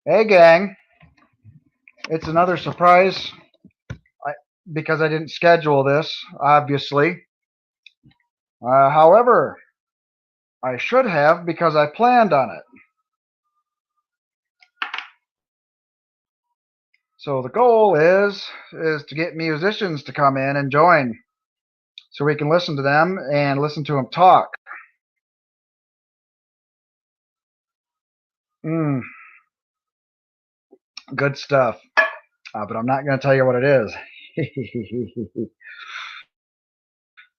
Hey, gang. It's another surprise because I didn't schedule this, obviously. However, I should have because I planned on it. So the goal is to get musicians to come in and join so we can listen to them and listen to them talk. Mm, good stuff. But I'm not going to tell you what it is.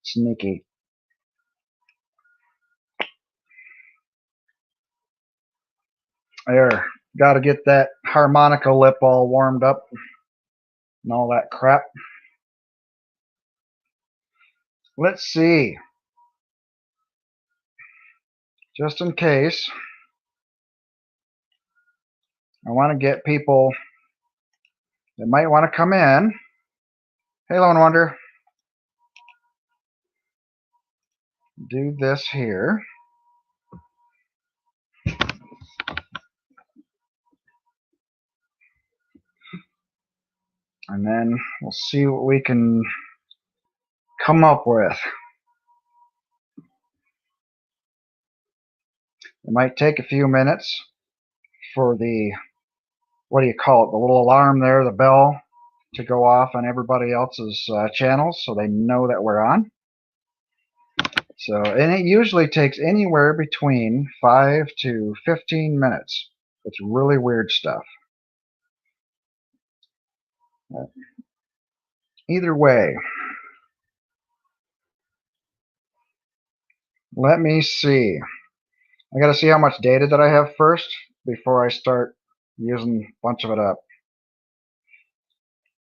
Sneaky. There. Got to get that harmonica lip all warmed up and all that crap. Let's see. Just in case, I want to get people that might want to come in. Hey, Lone Wonder. Do this here. And then we'll see what we can come up with. It might take a few minutes for the, what do you call it, the little alarm there, the bell, to go off on everybody else's channels so they know that we're on. So, and it usually takes anywhere between 5 to 15 minutes. It's really weird stuff. Either way, let me see. I got to see how much data that I have first before I start using a bunch of it up.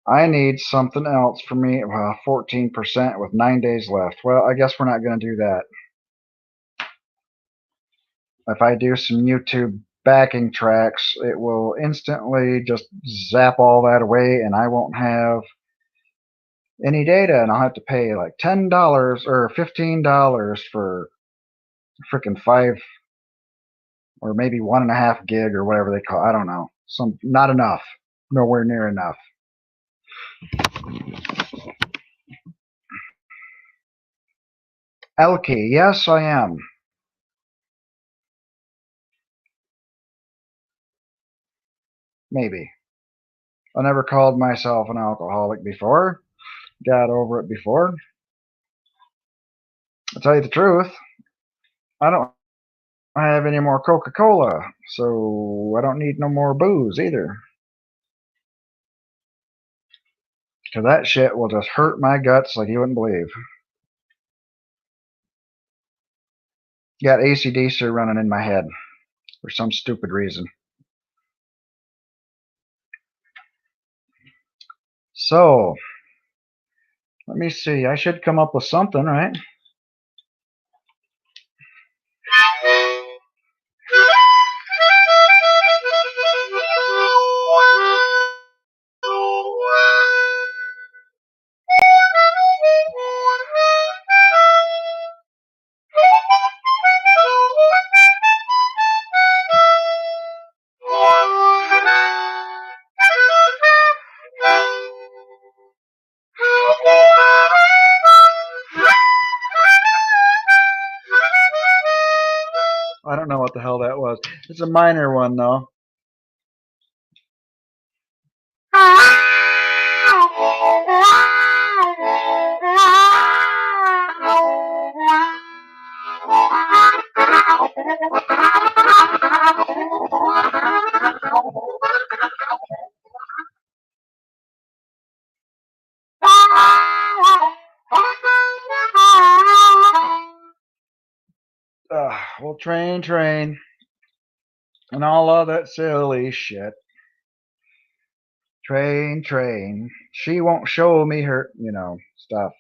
I need something else for me. 14% with 9 days left. Well, I guess we're not going to do that. If I do some YouTube backing tracks, it will instantly just zap all that away, and I won't have any data, and I'll have to pay like $10 or $15 for freaking 5 or maybe 1.5 gig or whatever they call it. I don't know. Not enough. Nowhere near enough. Elkie, yes, I am. Maybe. I never called myself an alcoholic before. Got over it before. I'll tell you the truth. I don't have any more Coca-Cola, so I don't need no more booze either. Because that shit will just hurt my guts like you wouldn't believe. Got AC/DC running in my head for some stupid reason. So, let me see. I should come up with something, right? I don't know what the hell that was. It's a minor one, though. Well, train, and all of that silly shit. Train. She won't show me her, stuff.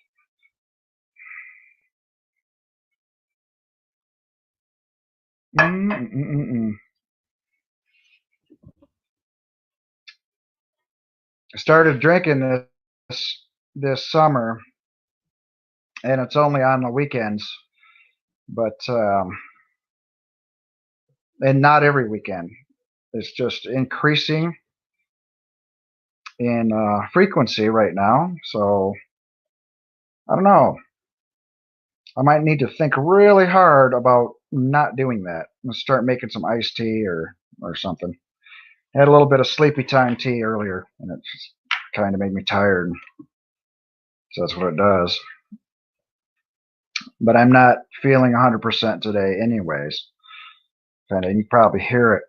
I started drinking this summer, and it's only on the weekends, but and not every weekend. it's just increasing in frequency right now. So I don't know. I might need to think really hard about not doing that and start making some iced tea or something. I had a little bit of sleepy time tea earlier, and it just kind of made me tired. So that's what it does. But I'm not feeling 100% today, anyways. And you probably hear it.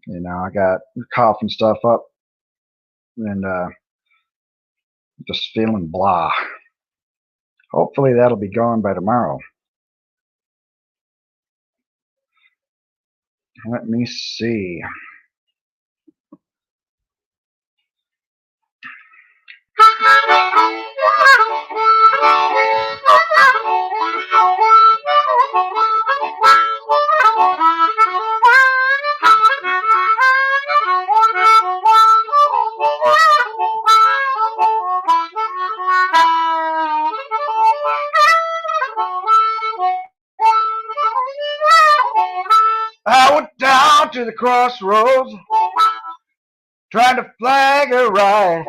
You know, I got coughing stuff up and just feeling blah. Hopefully that'll be gone by tomorrow. Let me see. I went down to the crossroads, trying to flag a ride.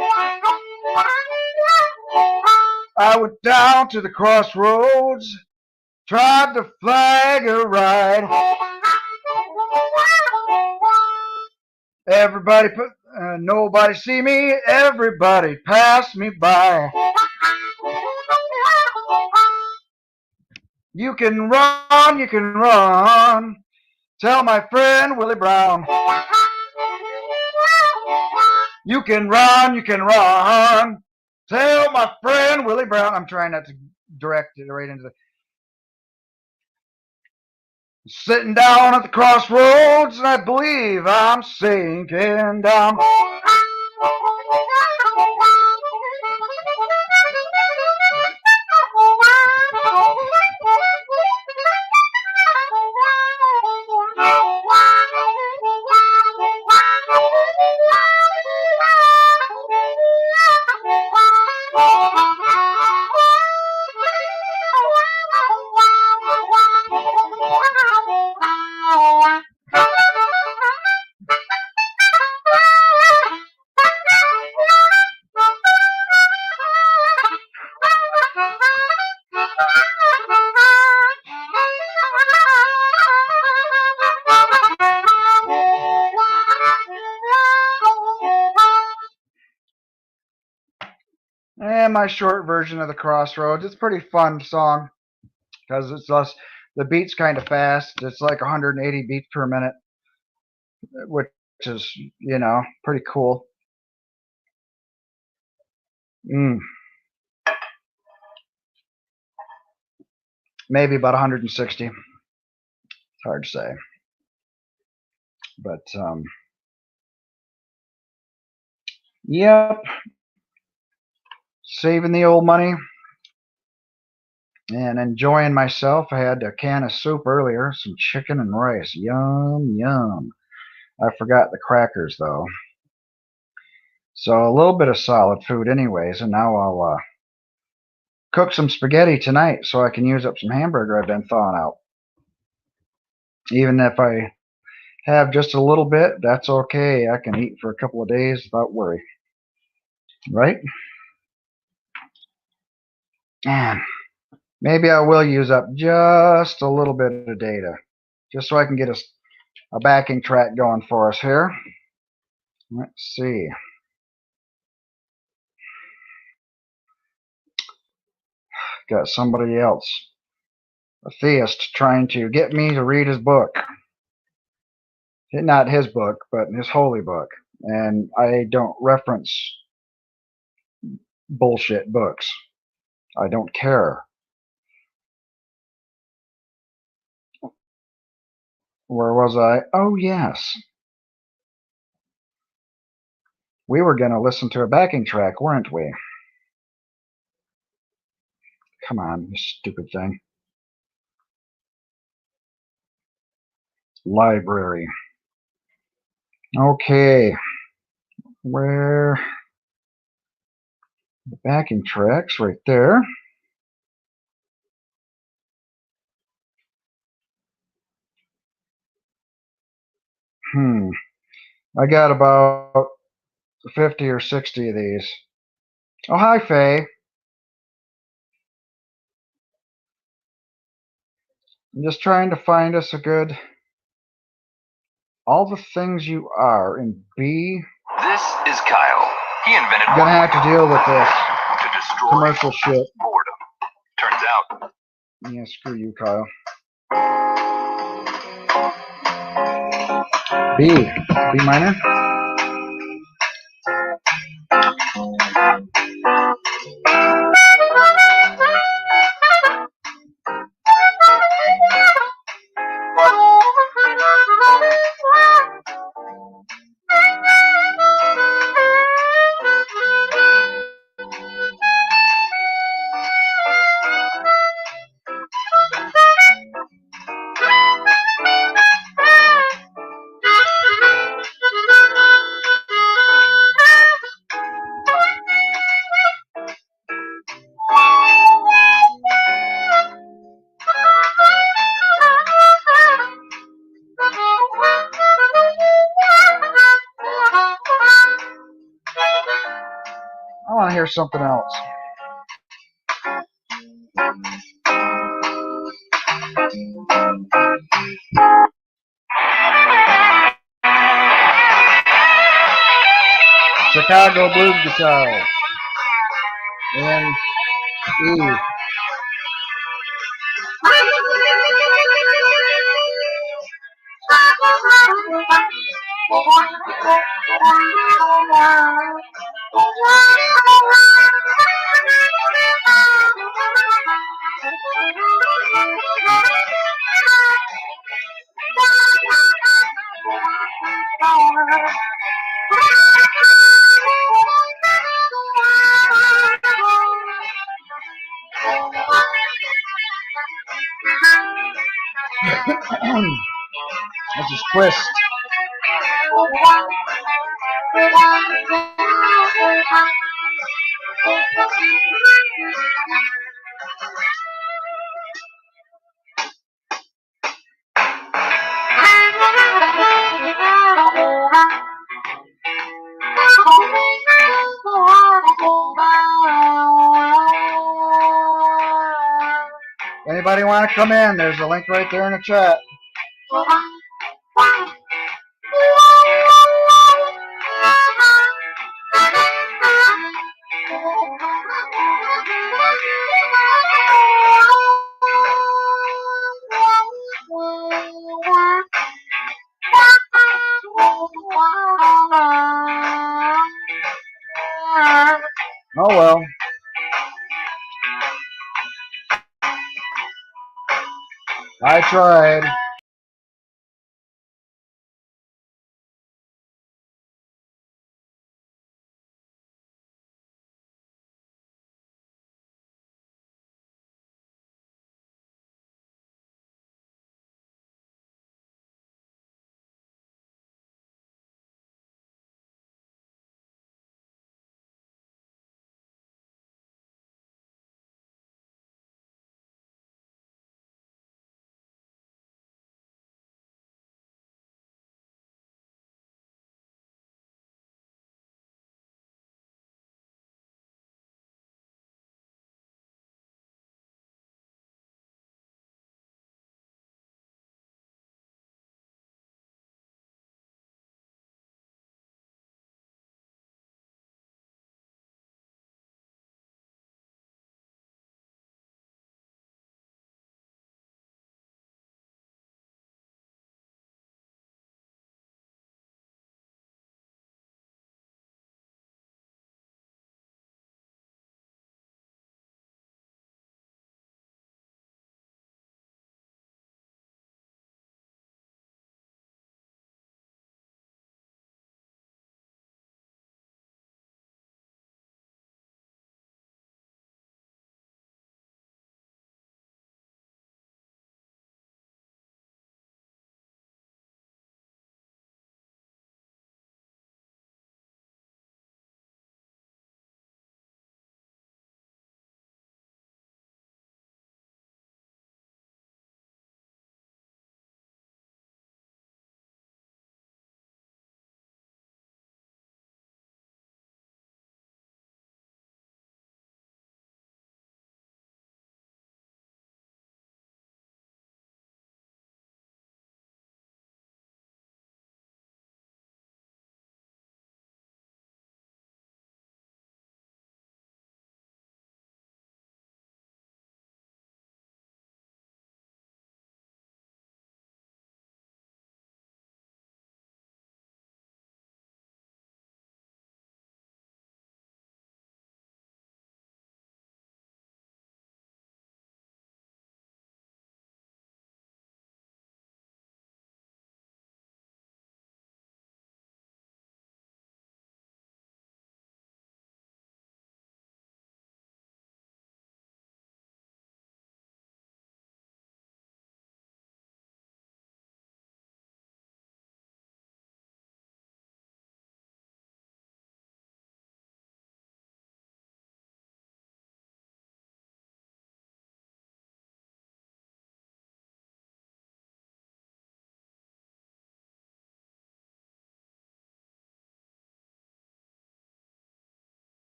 I went down to the crossroads, tried to flag a ride. Everybody nobody see me, everybody pass me by. You can run, tell my friend Willie Brown. You can run, tell my friend Willie Brown. I'm trying not to direct it right into the... Sitting down at the crossroads, and I believe I'm sinking down. And my short version of the Crossroads. It's a pretty fun song because it's less. The beat's kind of fast. It's like 180 beats per minute, which is, you know, pretty cool. Maybe about 160. It's hard to say. But yep, saving the old money and enjoying myself. I had a can of soup earlier, some chicken and rice. Yum, yum. I forgot the crackers, though. So a little bit of solid food anyways, and now I'll cook some spaghetti tonight so I can use up some hamburger I've been thawing out. Even if I have just a little bit, that's okay. I can eat for a couple of days without worry. Right? And maybe I will use up just a little bit of data, just so I can get a backing track going for us here. Let's see. Got somebody else, a theist, trying to get me to read his book. Not his book, but his holy book. And I don't reference bullshit books. I don't care. Where was I? Oh, yes. We were going to listen to a backing track, weren't we? Come on, you stupid thing. Library. Okay. Where? The backing tracks right there. I got about 50 or 60 of these. Oh, hi, Faye. I'm just trying to find us a good... All the things you are in B. This is Kyle. He invented I'm gonna have to deal with this to destroy commercial shit. boredom. Turns out, Yeah, screw you, Kyle. B minor. I want to hear something else. Chicago blues guitar. And E. This is twist. Anybody want to come in? There's a link right there in the chat. Oh well. I tried.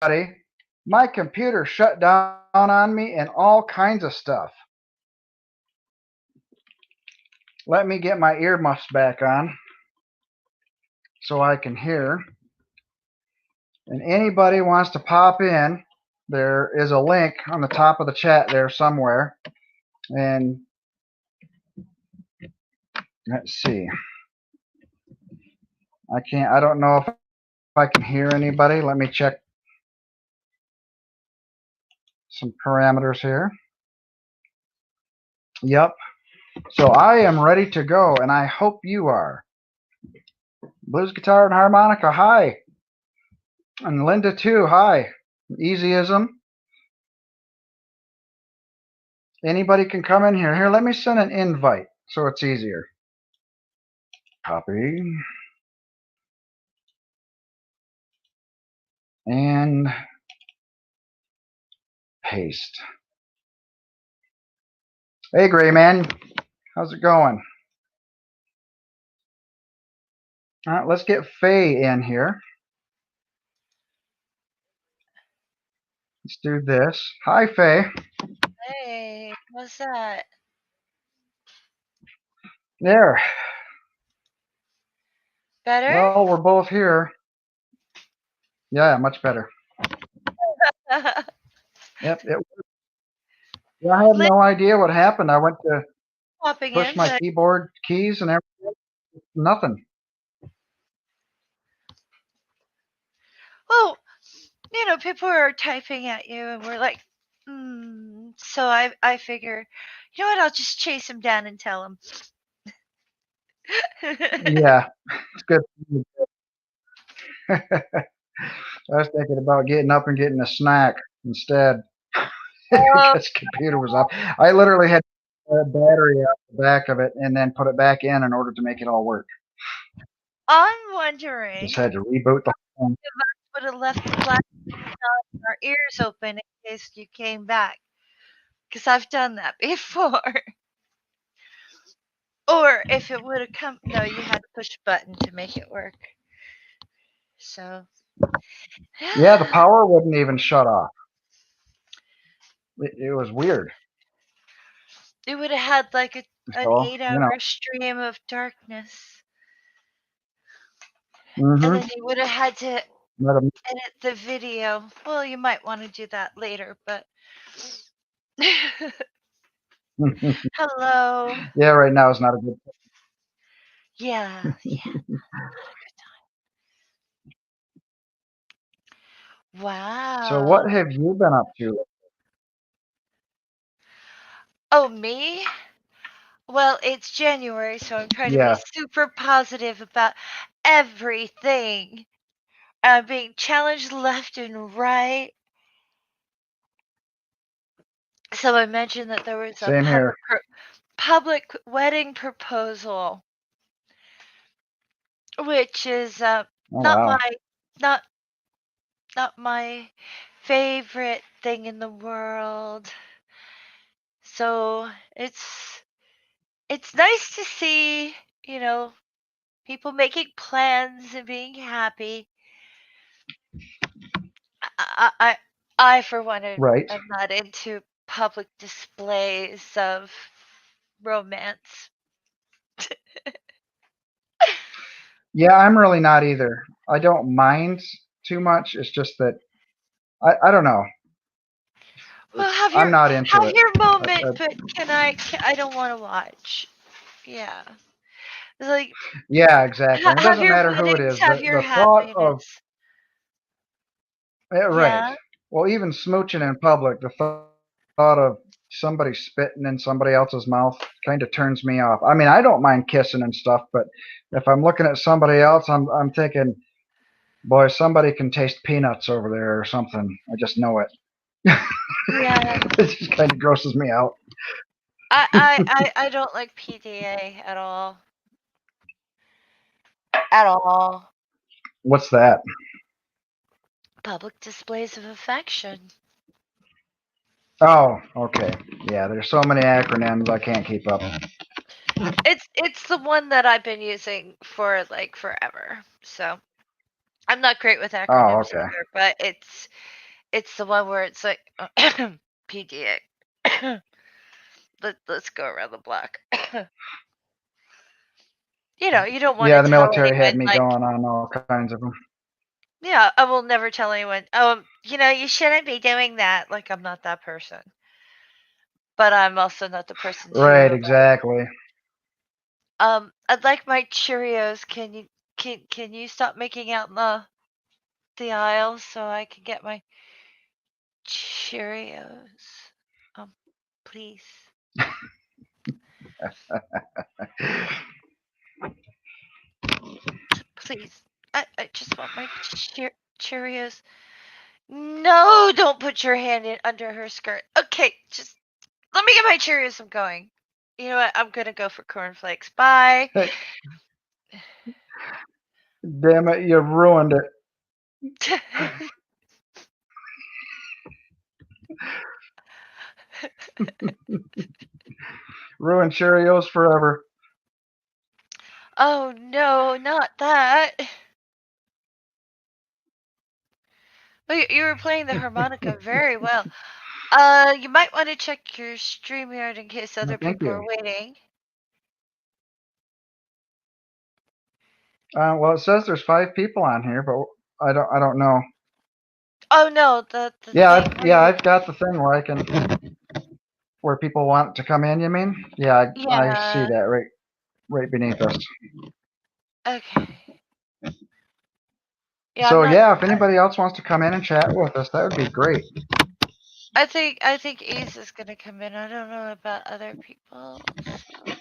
my computer shut down on me and all kinds of stuff. Let me get my earmuffs back on so I can hear. And anybody wants to pop in, there is a link on the top of the chat there somewhere. And let's see. I don't know if I can hear anybody. Let me check some parameters here. Yep. So I am ready to go, and I hope you are. Blues Guitar and Harmonica, hi. And Linda too, hi. Easyism. Anybody can come in here. Here, let me send an invite so it's easier. Copy. And paste. Hey, Gray Man. How's it going? All right, let's get Faye in here. Let's do this. Hi, Faye. Hey, what's that? There. Better? Well, we're both here. Yeah, much better. Yep. Yeah, I have no idea what happened. I went to Popping push in, my but keyboard keys and everything. Nothing. well, people are typing at you, and we're like, So I figure, you know what? I'll just chase him down and tell him. Yeah, it's good. I was thinking about getting up and getting a snack instead Oh, because the computer was off. I literally had a battery out the back of it and then put it back in order to make it all work. I'm wondering Just had to reboot the whole thing. would have left the flash on our ears open in case you came back, because I've done that before. Or if it would have come, no, you had to push a button to make it work. So, Yeah, the power wouldn't even shut off. It was weird. it would have had like an So, 8-hour stream of darkness. Mm-hmm. And then you would have had to Let 'em- edit the video. Well, you might want to do that later, but hello. yeah, right now is not a good Yeah, not a good time. So, what Wow. have you been up to? Oh, me? Well, it's January, so I'm trying to be Yeah, super positive about everything. I'm being challenged left and right. So I mentioned that there was a same here. public wedding proposal, which is Oh, not wow. my not not my favorite thing in the world. So it's nice to see, people making plans and being happy. I I, I for one am Right. not into public displays of romance. Yeah, I'm really not either. I don't mind too much. It's just that I don't know. Well, I'm not into have it. your moment, but I don't want to watch. Yeah. It's like Yeah, exactly. And it have doesn't your matter who it weddings, is. have your The thought of happiness. right. Yeah. Well, even smooching in public, the thought of somebody spitting in somebody else's mouth kind of turns me off. I mean, I don't mind kissing and stuff, but if I'm looking at somebody else, I'm thinking, boy, somebody can taste peanuts over there or something. I just know it. Yeah. It just kind of grosses me out. I don't like PDA at all. At all. What's that? Public displays of affection. Oh, okay. Yeah, there's so many acronyms I can't keep up. It's the one that I've been using for like forever. So I'm not great with Oh, acronyms okay. either, but it's the one where it's like PDA. Let's go around the block. You know, you don't want Yeah, to the tell military had anyone, me like, going on all kinds of them. yeah, I will never tell anyone, you know, you shouldn't be doing that. Like, I'm not that person. But I'm also not the person Right, to, exactly. I'd like my Cheerios. Can you stop making out in the aisle so I can get my Cheerios? Please. Please. I just want my Cheerios. No, don't put your hand in under her skirt. Okay, just let me get my Cheerios. I'm going. You know what? I'm gonna go for cornflakes. Bye. Hey, damn it, you ruined it. Ruined Cheerios forever. Oh no, not that. Well, you were playing the harmonica very well. You might want to check your StreamYard in case other Thank people you. are waiting. Well, it says there's 5 people on here, but I don't know. Oh no, the Yeah, thing where you, I've got the thing where I can where people want to come in. You mean? Yeah, I see yeah, that right beneath us. okay. Yeah, I'm So not. yeah, if anybody else wants to come in and chat with us, that would be great. I think Ace is gonna come in. I don't know about other people, so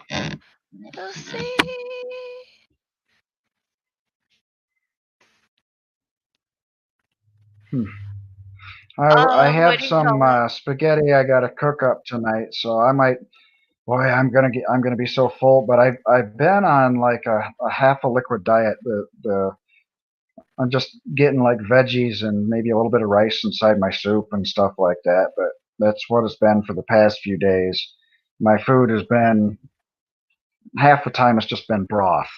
we'll see. Hmm. I What have do you some call it? spaghetti I got to cook up tonight, so I might. Boy, I'm gonna be so full. But I've been on like a half a liquid diet. The I'm just getting like veggies and maybe a little bit of rice inside my soup and stuff like that. But that's what it's been for the past few days. My food has been half the time it's just been broth.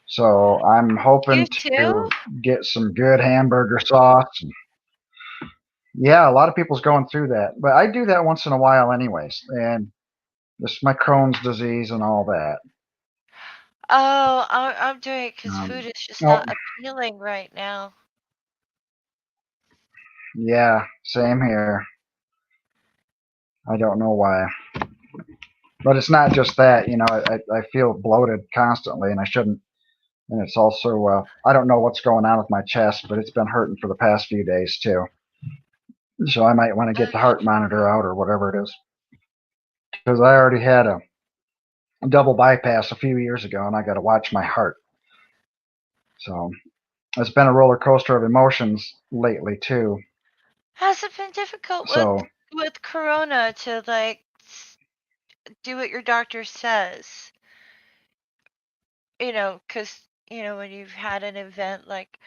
So I'm You hoping too? to get some good hamburger sauce. Yeah, a lot of people's going through that, but I do that once in a while, anyways. And this my Crohn's disease and all that. Oh, I'm doing it because Um, food is just oh, not appealing right now. yeah, same here. I don't know why, but it's not just that. You know, I feel bloated constantly, and I shouldn't. And it's also I don't know what's going on with my chest, but it's been hurting for the past few days too. So I might want to get the Okay. heart monitor out or whatever it is, because I already had a double bypass a few years ago, and I got to watch my heart. So it's been a roller coaster of emotions lately too. Has it been difficult So with Corona to like do what your doctor says? You know, because you know when you've had an event like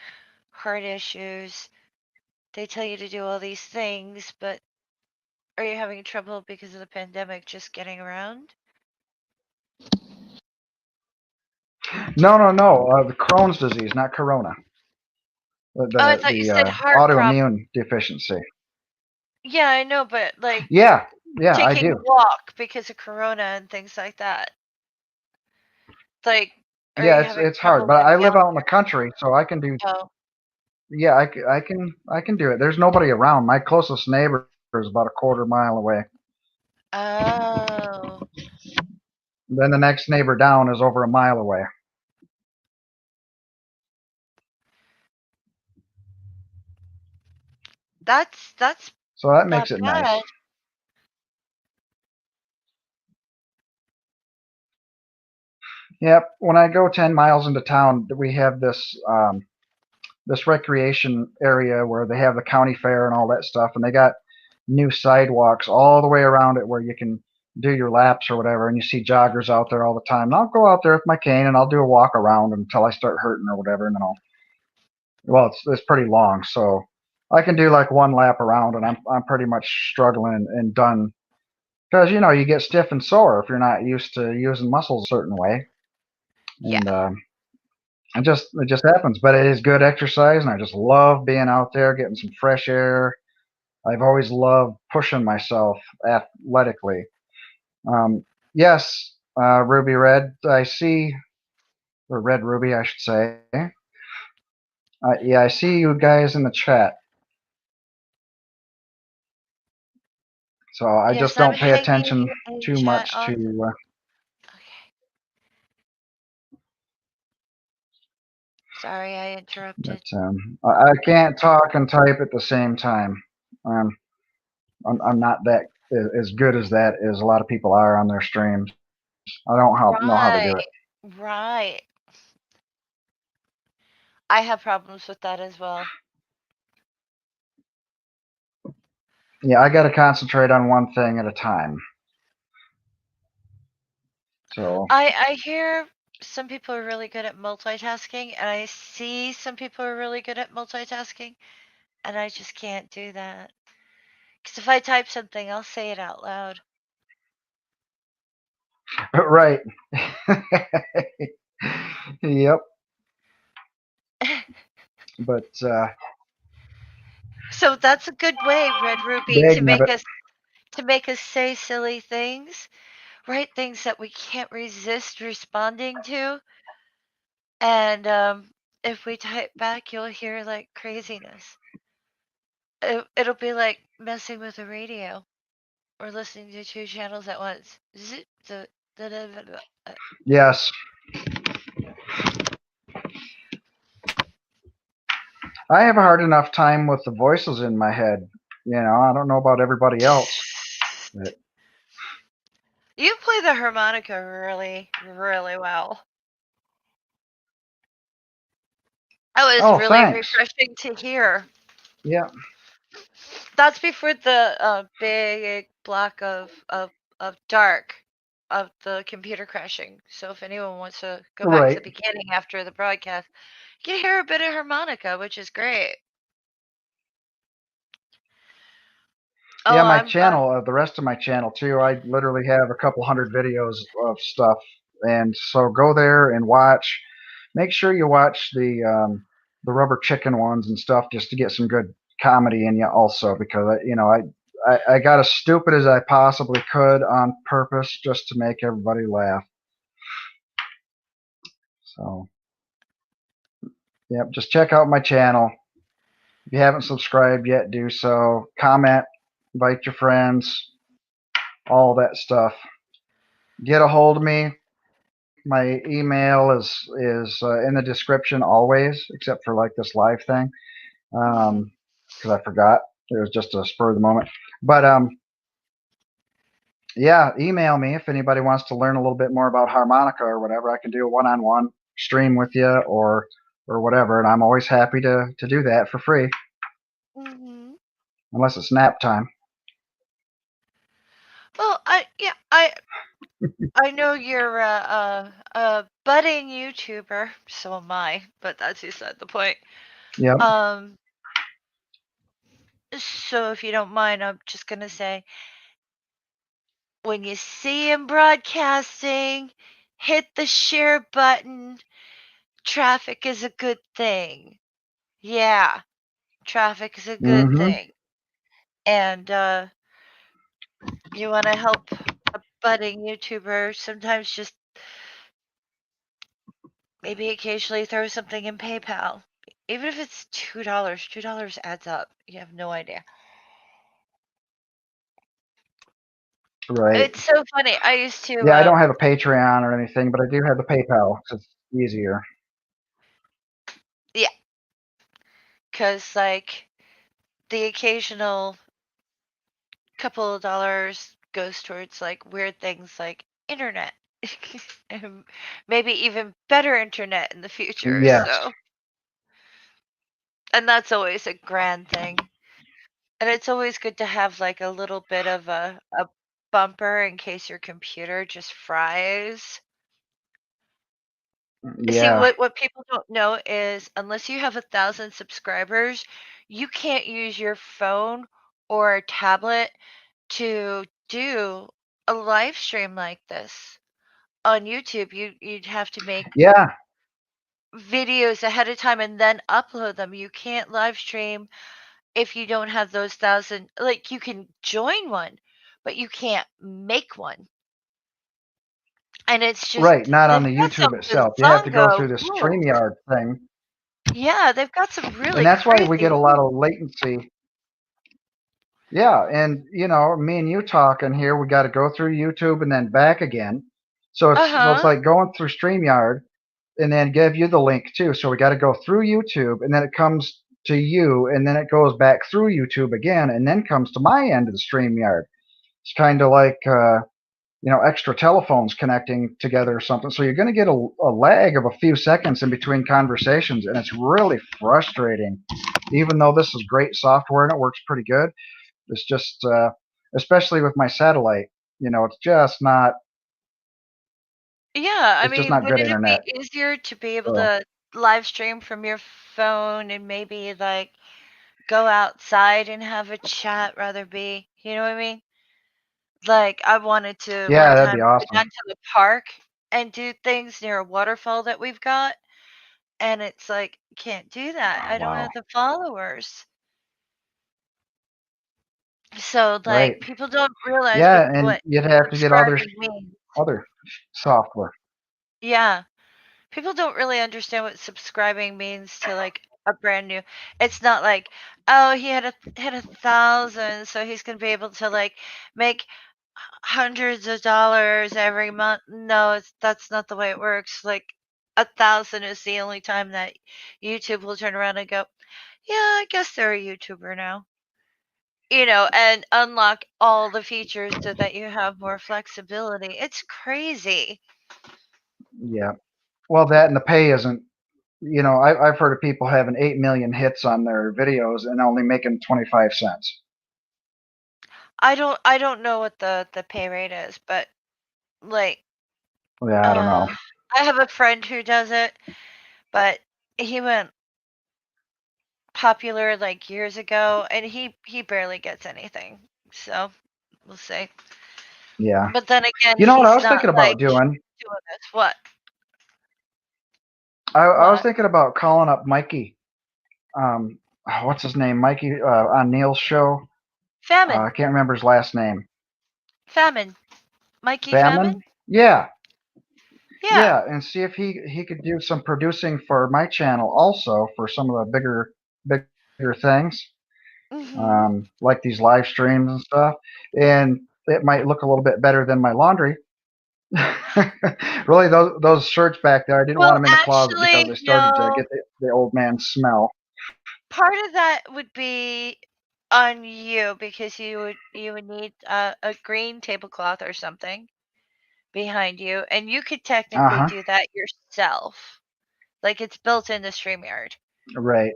heart issues, they tell you to do all these things, but are you having trouble because of the pandemic just getting around? no, the Crohn's disease, not Corona. Oh, I thought you The said heart problem. autoimmune deficiency. Yeah, I know, but like Yeah, yeah, I taking a do. walk because of Corona and things like that. Like, are Yeah, you having it's hard, trouble but I getting live out out in the country, so I can do. there? Oh. Yeah, I can do it. There's nobody around. My closest neighbor is about a quarter mile away. Oh. Then the next neighbor down is over a mile away. That's So that not makes it nice. bad. Yep. When I go 10 miles into town, we have this recreation area where they have the county fair and all that stuff, and they got new sidewalks all the way around it where you can do your laps or whatever, and you see joggers out there all the time. And I'll go out there with my cane and I'll do a walk around until I start hurting or whatever, and then well, it's pretty long, so I can do like one lap around, and I'm pretty much struggling and done because you know you get stiff and sore if you're not used to using muscles a certain way, Yeah. and it just happens. But it is good exercise, and I just love being out there, getting some fresh air. I've always loved pushing myself athletically. Yes, Ruby Red, I see, or Red Ruby, I should say. Yeah, I see you guys in the chat. So I Yes, just I'm don't pay hanging attention in too chat much to. on. Okay. Sorry, I interrupted. I can't talk and type at the same time. Um, I'm not that as good as that as a lot of people are on their streams. I don't know how to do it. Right. Right. I have problems with that as well. Yeah, I got to concentrate on one thing at a time. So I hear some people are really good at multitasking, and I see some people are really good at multitasking, and I just can't do that. Because if I type something, I'll say it out loud. right. Yep. But So that's a good way, Red Ruby, dang it. to make us say silly things, write things that we can't resist responding to, and if we type back, you'll hear like craziness. It'll be like messing with the radio or listening to two channels at once. Yes. I have a hard enough time with the voices in my head. I don't know about everybody else. But You play the harmonica really, really well. That was oh, really thanks. refreshing to hear. Yeah. That's before the big block of dark of the computer crashing. So if anyone wants to go back to Right. the beginning after the broadcast, you can hear a bit of harmonica, which is great. Yeah, Oh, my I'm channel, the rest of my channel too. I literally have a couple hundred videos of stuff, and so go there and watch. Make sure you watch the rubber chicken ones and stuff, just to get some good comedy in you, also, because I got as stupid as I possibly could on purpose just to make everybody laugh. So, yep, just check out my channel. If you haven't subscribed yet, do so. Comment, invite your friends, all that stuff. Get a hold of me. My email is in the description always, except for like this live thing, because I forgot. It was just a spur of the moment. But yeah, email me if anybody wants to learn a little bit more about harmonica or whatever. I can do a one-on-one stream with you or whatever, and I'm always happy to do that for free, mm-hmm. unless it's nap time. Well, I know you're a budding YouTuber, so am I, but that's beside the point. Yep. Um, so if you don't mind, I'm just gonna say, when you see him broadcasting, hit the share button. Traffic is a good thing. Yeah, traffic is a good Mm-hmm. thing. And you want to help a budding YouTuber, sometimes just maybe occasionally throw something in PayPal. Even if it's $2, $2 adds up. You have no idea. Right. It's so funny. I used to, Yeah, I don't have a Patreon or anything, but I do have the PayPal, 'cause it's easier. yeah, because like the occasional couple of dollars goes towards like weird things like internet. And maybe even better internet in the future. Yes. So, and that's always a grand thing. And it's always good to have like a little bit of a bumper in case your computer just fries. See, Yeah. what people don't know is unless you have 1,000 subscribers, you can't use your phone or a tablet to do a live stream like this on YouTube. You'd have to make Yeah. videos ahead of time and then upload them. You can't live stream if you don't have those 1,000. Like, you can join one, but you can't make one. And it's just Right, not on they've the got some YouTube itself. You have to go gazongo through this rules. StreamYard thing, Yeah, they've got some and really that's why we crazy get a lot rules. of latency. Yeah, and me and you talking here, we got to go through YouTube and then back again. So it's Uh-huh. like going through StreamYard and then give you the link too. So we got to go through YouTube and then it comes to you and then it goes back through YouTube again and then comes to my end of the StreamYard. It's kind of like extra telephones connecting together or something. So you're going to get a lag of a few seconds in between conversations, and it's really frustrating. Even though this is great software and it works pretty good, it's just, especially with my satellite, it's just not. Yeah, I It's just mean, not good wouldn't it be internet. easier to be able So to live stream from your phone and maybe like go outside and have a chat rather be, you know what I mean? Like, I wanted to one yeah, that'd be time go awesome. down to the park and do things near a waterfall that we've got, and it's like, can't do that. Oh I don't wow. have the followers. So, like, Right. people don't realize Yeah, and what you'd have to get subscribing means. other software. Yeah. People don't really understand what subscribing means to like a brand new. It's not like, oh, he had 1,000, so he's gonna be able to like make hundreds of dollars every month. No, that's not the way it works. Like 1,000 is the only time that YouTube will turn around and go, yeah, I guess they're a YouTuber now. And unlock all the features so that you have more flexibility. It's crazy. Yeah. Well, that and the pay isn't. I've heard of people having 8 million hits on their videos and only making 25 cents. I don't know what the pay rate is, but like Yeah, I don't know. uh I have a friend who does it, but he went popular like years ago and he barely gets anything. So, we'll see. Yeah. But then again, You know what I he's was not thinking about like doing? doing this. What? I was What? thinking about calling up Mikey. What's his name? Mikey on Neil's show. Famine. I can't remember his last name. Famine. Mikey Famine? Famine. Yeah, Yeah. yeah, and see if he could do some producing for my channel also for some of the bigger things, Mhm. like these live streams and stuff, and it might look a little bit better than my laundry. Really, those shirts back there, I didn't want Well, them in the closet because actually, they started to no. get the old man smell. Part of that would be on you because you would need a green tablecloth or something behind you, and you could Uh technically huh. do that yourself. Like, it's built into StreamYard. Right.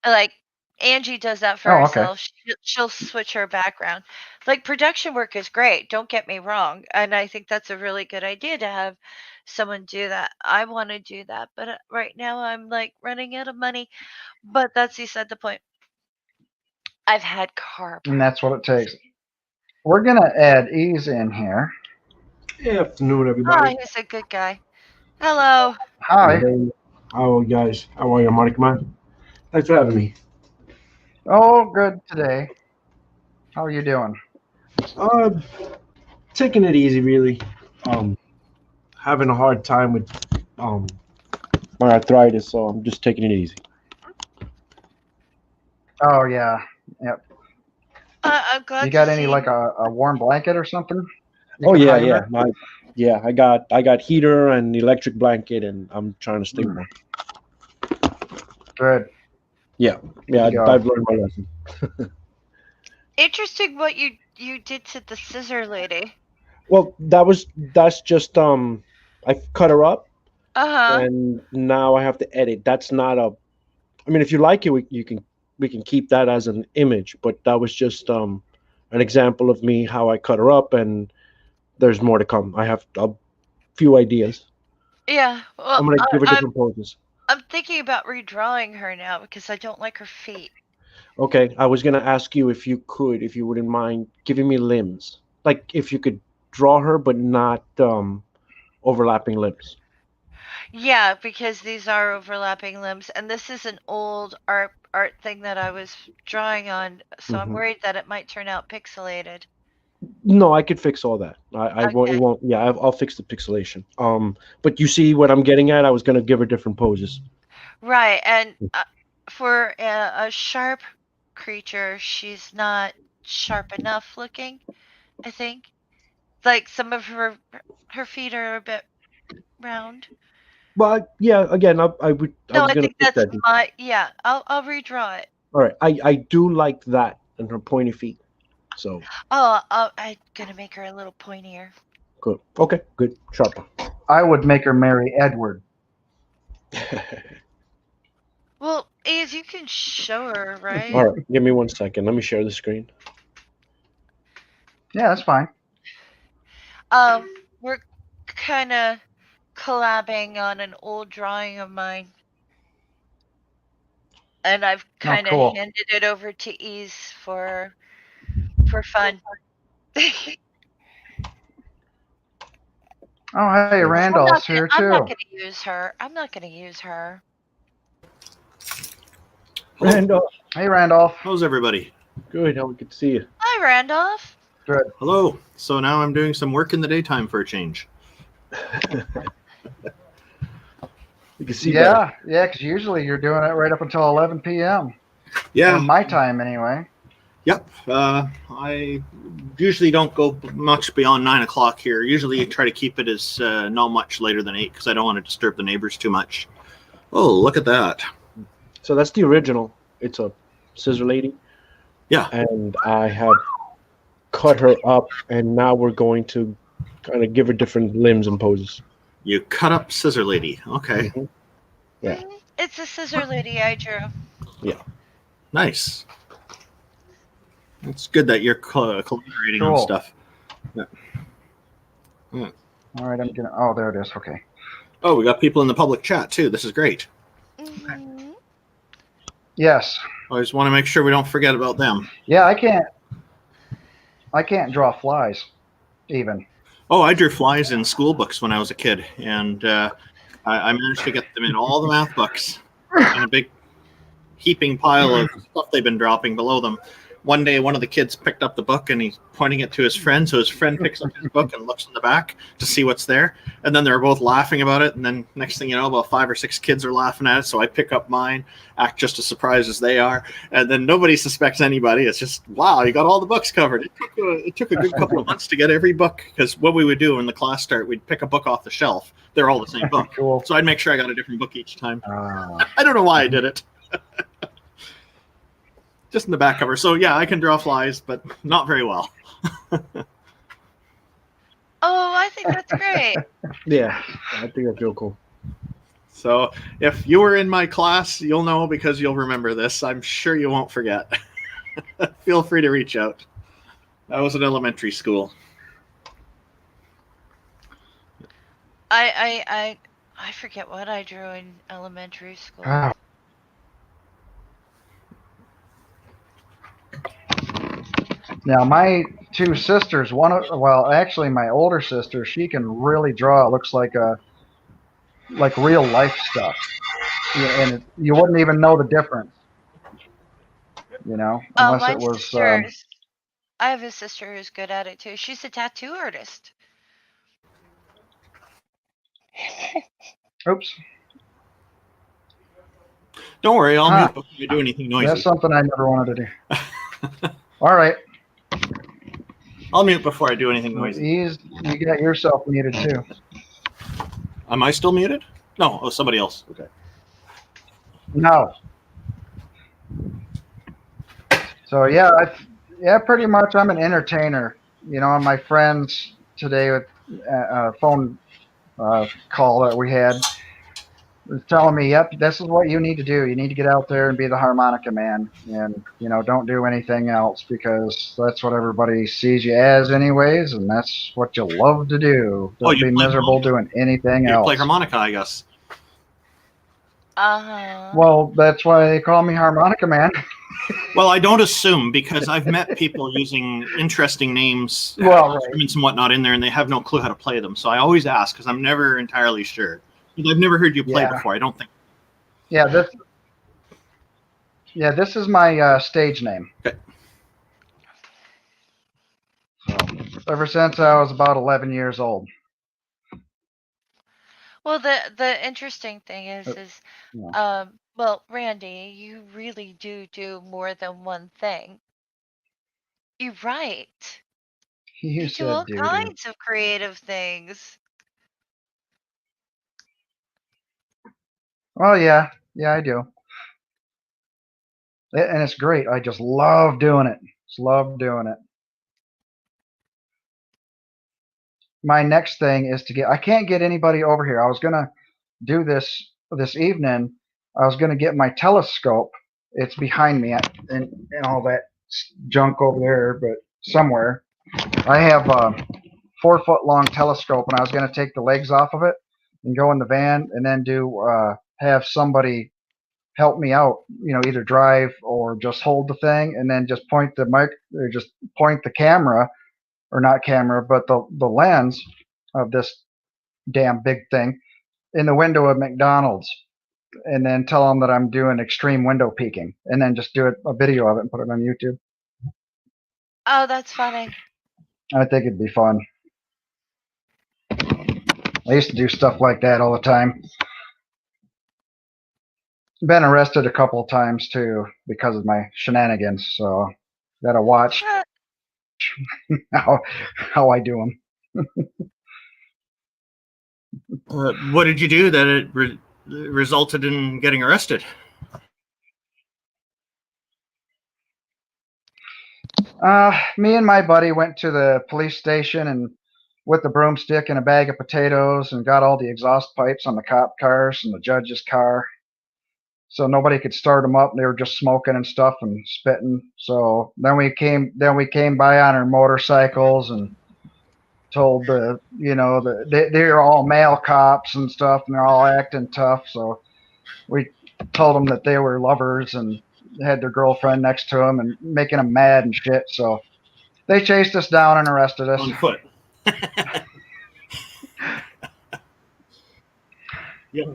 Like, Angie does that for Oh, okay. herself. She'll switch her background. Like, production work is great, don't get me wrong, and I think that's a really good idea to have someone do that. I want to do that, but right now I'm like running out of money. But that's beside the point. I've had car And that's what it problems. takes. We're gonna add ease in here. Hey, afternoon, Oh, everybody. he's a good guy. Hello. Hi. Hey, how are you guys? How are you, Harmonica Man? Thanks for having me. Oh, good today. How are you doing? Uh, Taking it easy, really. Um, Having a hard time with um my arthritis, so I'm just taking it easy. Oh yeah. Yep. I'm You glad to got any see. like a warm blanket or something you Oh can yeah, hide yeah, under? yeah. I got heater and electric blanket, and I'm trying to stay Mm, warm. good. Yeah, Good yeah. to go. I've learned my lesson. Interesting what you did to the scissor lady. Well, that's just I cut her up, Uh-huh. and now I have to edit. That's not a I mean, if you like it, we can keep that as an image. But that was just an example of me how I cut her up, and there's more to come. I have a few ideas. Yeah. Well, I'm gonna give her different poses. I'm thinking about redrawing her now because I don't like her feet. Okay, I was gonna ask you if you wouldn't mind giving me limbs, like if you could draw her but not overlapping limbs. Yeah, because these are overlapping limbs, and this is an old art thing that I was drawing on, so I'm Mhm. worried that it might turn out pixelated. No, I could fix all that. I won't. It Okay. won't. Yeah, I'll fix the pixelation. But you see what I'm getting at? I was gonna give her different poses. Right, and for a sharp creature, she's not sharp enough looking, I think. Like some of her feet are a bit round. But yeah, again, I No, was I gonna think fix that's that. my yeah. I'll redraw it. All right, I do like that and her pointy feet. So Oh, I'm gonna make her a little pointier. good. Okay, good. Sharper. I would make her marry Edward. Well, as you can show her, right? All right, give me 1 second. Let me share the screen. Yeah, that's fine. We're kind of collabing on an old drawing of mine, and I've Oh, kind of cool. handed it over to Ease for fun. Oh, hey, Randolph's here I'm not too. gonna use her. I'm not gonna use her. Randolph, Hey, Randolph. How's everybody? good. How we could see you. Hi, Randolph. Good. Hello. So now I'm doing some work in the daytime for a change. You can see better. Yeah, because usually you're doing it right up until 11 p.m. Yeah. Or my time, anyway. Yep. I usually don't go much beyond 9 o'clock here. Usually try to keep it as not much later than 8 because I don't want to disturb the neighbors too much. Oh, look at that. So that's the original. It's a scissor lady. Yeah. And I had cut her up, and now we're going to kind of give her different limbs and poses. You cut up Scissor Lady. Okay. Mhm. Yeah. It's a scissor lady I drew. Nice. It's good that you're collaborating on Cool. stuff. All right, I'm gonna. Oh, there it is. Okay. Oh, we got people in the public chat too. This is great. Mhm. Yes. I just want to make sure we don't forget about them. Yeah, I can't draw flies, even. Oh, I drew flies in school books when I was a kid, and I managed to get them in all the math books in a big heaping pile of stuff they've been dropping below them. One day, one of the kids picked up the book and he's pointing it to his friend. So his friend picks up his book and looks in the back to see what's there. And then they're both laughing about it. And then next thing you know, about 5 or 6 kids are laughing at it. So I pick up mine, act just as surprised as they are. And then nobody suspects anybody. It's just, wow, you got all the books covered. It took a good couple of months to get every book, because what we would do when the class start, we'd pick a book off the shelf. They're all the same book. Cool. So I'd make sure I got a different book each time. I don't know why I did it. Just in the back cover. So yeah, I can draw flies, but not very well. Oh, I think that's great. Yeah, I think that's real cool. So if you were in my class, you'll know, because you'll remember this. I'm sure you won't forget. Feel free to reach out. That was an elementary school. I forget what I drew in elementary school. Ah. Now, my two sisters, actually, my older sister, she can really draw. It looks like real life stuff, and you wouldn't even know the difference, unless My it was. sister's. I have a sister who's good at it too. She's a tattoo artist. Oops, Don't worry, I'll mute before you do anything noisy. that's something I never wanted to do. All right, I'll mute before I do anything noisy. you got yourself muted too. Am I still muted? No, oh, somebody else. Okay. No. So yeah, pretty much I'm an entertainer. And my friends today with a phone call that we had was telling me, yep, this is what you need to do. You need to get out there and be the Harmonica Man, and don't do anything else, because that's what everybody sees you as anyways, and that's what you love to do. Don't be miserable doing anything else. You play harmonica, I guess. Well, that's why they call me Harmonica Man. Well, I don't assume, because I've met people using interesting names, Well, right. instruments and whatnot in there, and they have no clue how to play them. So I always ask, because I'm never entirely sure. I've never heard you play Yeah. before. I don't think. Yeah, this is my stage name. Okay. So, ever since I was about 11 years old. Well, the interesting thing is Yeah. well, Randy, you really do more than one thing. You write. You You do all said doo-doo. kinds of creative things. Oh, yeah. Yeah, I do. And it's great. I just love doing it. Just love doing it. My next thing is I can't get anybody over here. I was going to do this evening. I was going to get my telescope. It's behind me and all that junk over there, but somewhere. I have a 4-foot long telescope, and I was going to take the legs off of it and go in the van and then have somebody help me out, either drive or just hold the thing and then just point the mic or just point the camera, or not camera, but the lens of this damn big thing in the window of McDonald's, and then tell them that I'm doing extreme window peeking, and then just do a video of it and put it on YouTube. Oh, that's funny. I think it'd be fun. I used to do stuff like that all the time. Been arrested a couple of times too because of my shenanigans, so gotta watch how I do them. What did you do that it resulted in getting arrested? Me and my buddy went to the police station and with a broomstick and a bag of potatoes and got all the exhaust pipes on the cop cars and the judge's car, so nobody could start them up. They were just smoking and stuff and spitting. So then we came by on our motorcycles and told they're all male cops and stuff, and they're all acting tough. So we told them that they were lovers and had their girlfriend next to them and making them mad and shit. So they chased us down and arrested us On foot. Yeah.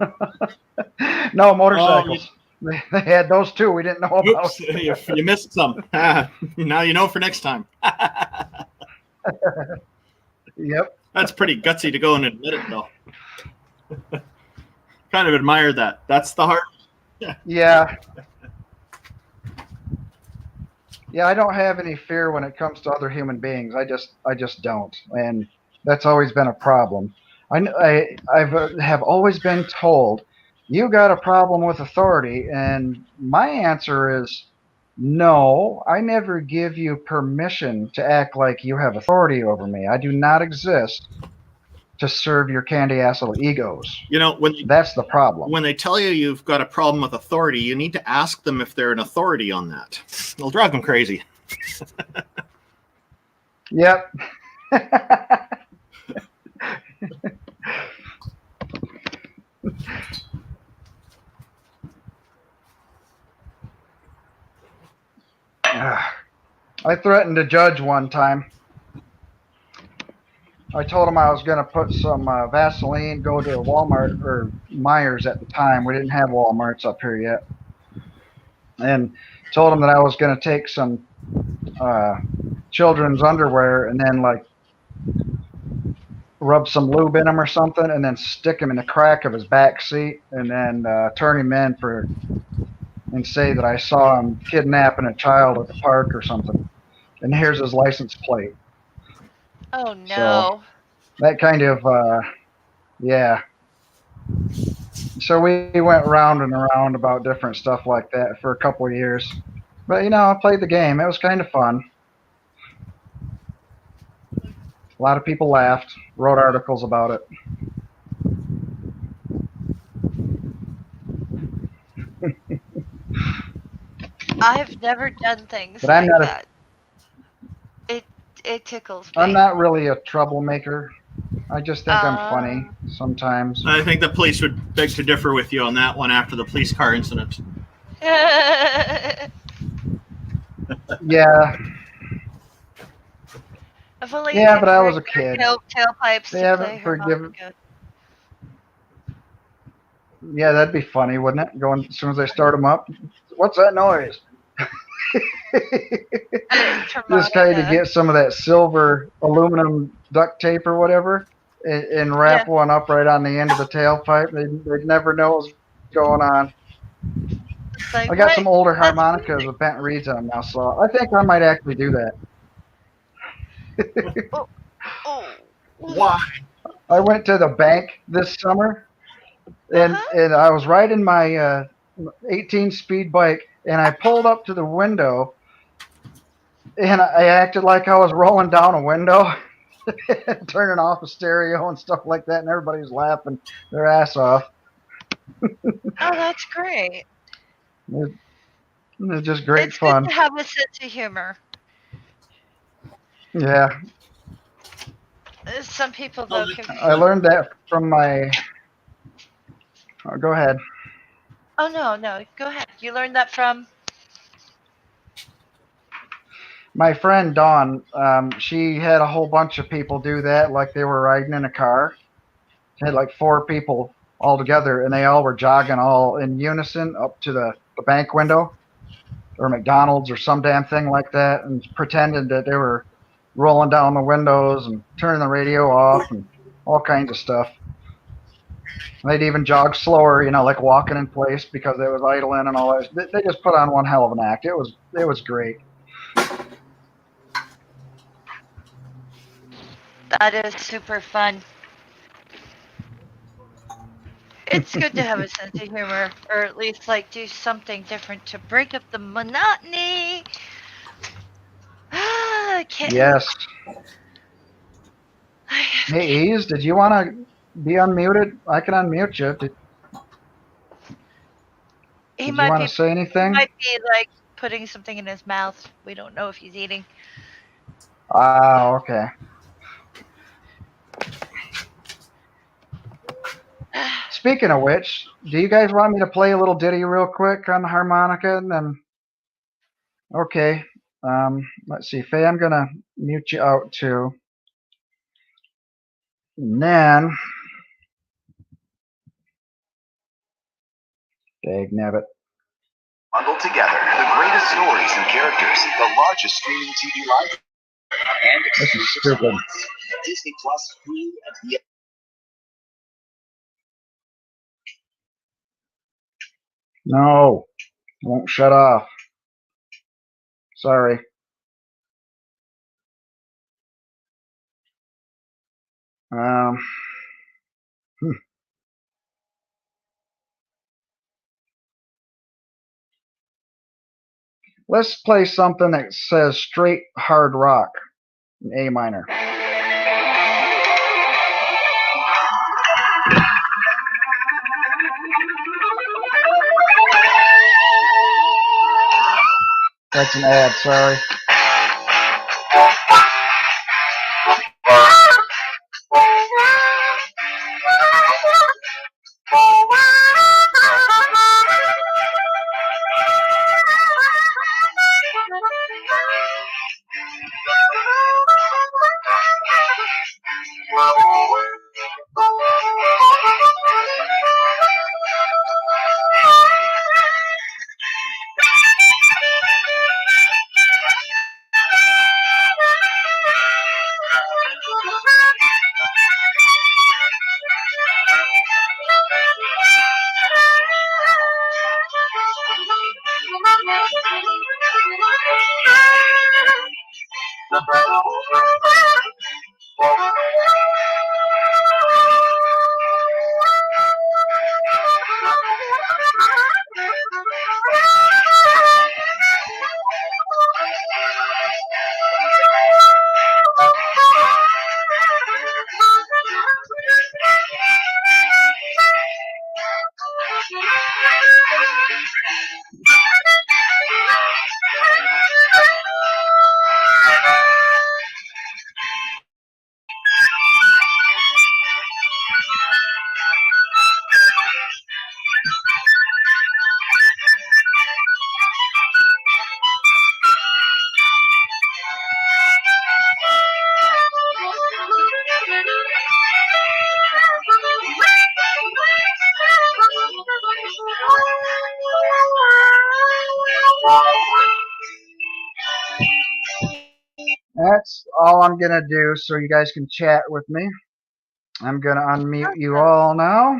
No, motorcycles. They had those too. We didn't know about. Oops, you missed some. Now you know for next time. Yep. That's pretty gutsy to go and admit it, though. Kind of admire that. That's the heart. Yeah. Yeah, I don't have any fear when it comes to other human beings. I just don't, and that's always been a problem. I have always been told, you got a problem with authority, and my answer is no. I never give you permission to act like you have authority over me. I do not exist to serve your candy ass little egos. That's the problem. When they tell you you've got a problem with authority, you need to ask them if they're an authority on that. It'll drive them crazy. Yep. I threatened a judge one time. I told him I was going to put some Vaseline, go to a Walmart, or Myers at the time. We didn't have Walmarts up here yet. And told him that I was going to take some children's underwear and then rub some lube in them or something, and then stick him in the crack of his back seat, and then turn him in and say that I saw him kidnapping a child at the park or something. And here's his license plate. Oh no. So that kind of yeah. So we went round and around about different stuff like that for a couple of years. But I played the game. It was kind of fun. A lot of people laughed, wrote articles about it. I've never done things But I'm like not that. It tickles me. I'm not really a troublemaker. I just think I'm funny sometimes. I think the police would beg to differ with you on that one after the police car incident. Yeah. If only Yeah, but I was a kid. Tailpipes They to haven't play forgiven. harmonica. Yeah, that'd be funny, wouldn't it? Going as soon as they start them up. What's that noise? It's Just kind of Harmonica. get some of that silver aluminum duct tape or whatever, and Yeah, wrap one up right on the end of the tailpipe. They'd never know what's going on. it's like I got some what? older That's harmonicas music. with bent reeds on them now, so I think I might actually do that. Oh, oh. Why? I went to the bank this summer, Uh-huh. and I was riding my 18 speed bike, and I pulled up to the window, and I acted like I was rolling down a window, turning off a stereo and stuff like that, and everybody was laughing their ass off. Oh, that's great. It, it was just great It's good fun. to have a sense of humor. Yeah, Some people Oh, though can. I learned that from my. Oh, go ahead. Oh no, no, go ahead. You learned that from. My friend Dawn, she had a whole bunch of people do that, like they were riding in a car. She had like four people all together, and they all were jogging all in unison up to the bank window or McDonald's or some damn thing like that, and pretended that they were rolling down the windows and turning the radio off and all kinds of stuff. And they'd even jog slower, like walking in place because they was idling and all that. They just put on one hell of an act. It was great. That is super fun. It's good to have a sense of humor, or at least like do something different to break up the monotony. Ah, Yes. kittens. Hey, Ease, did you want to be unmuted? I can unmute you. He Did you might want be to say he anything? might be like putting something in his mouth. We don't know if he's eating. Ah, okay. Speaking of which, do you guys want me to play a little ditty real quick on the harmonica? And then, okay. Let's see. Faye, I'm going to mute you out too. And then, dag nabbit. Bundled together the greatest stories and characters, the largest streaming TV library, and This is exclusive stupid. supports. Disney Plus, Hulu, and No, won't shut off. Sorry. Um, hmm. Let's play something that says straight hard rock in A minor. That's an ad, sorry. that's all I'm gonna do so you guys can chat with me. I'm gonna unmute you all now.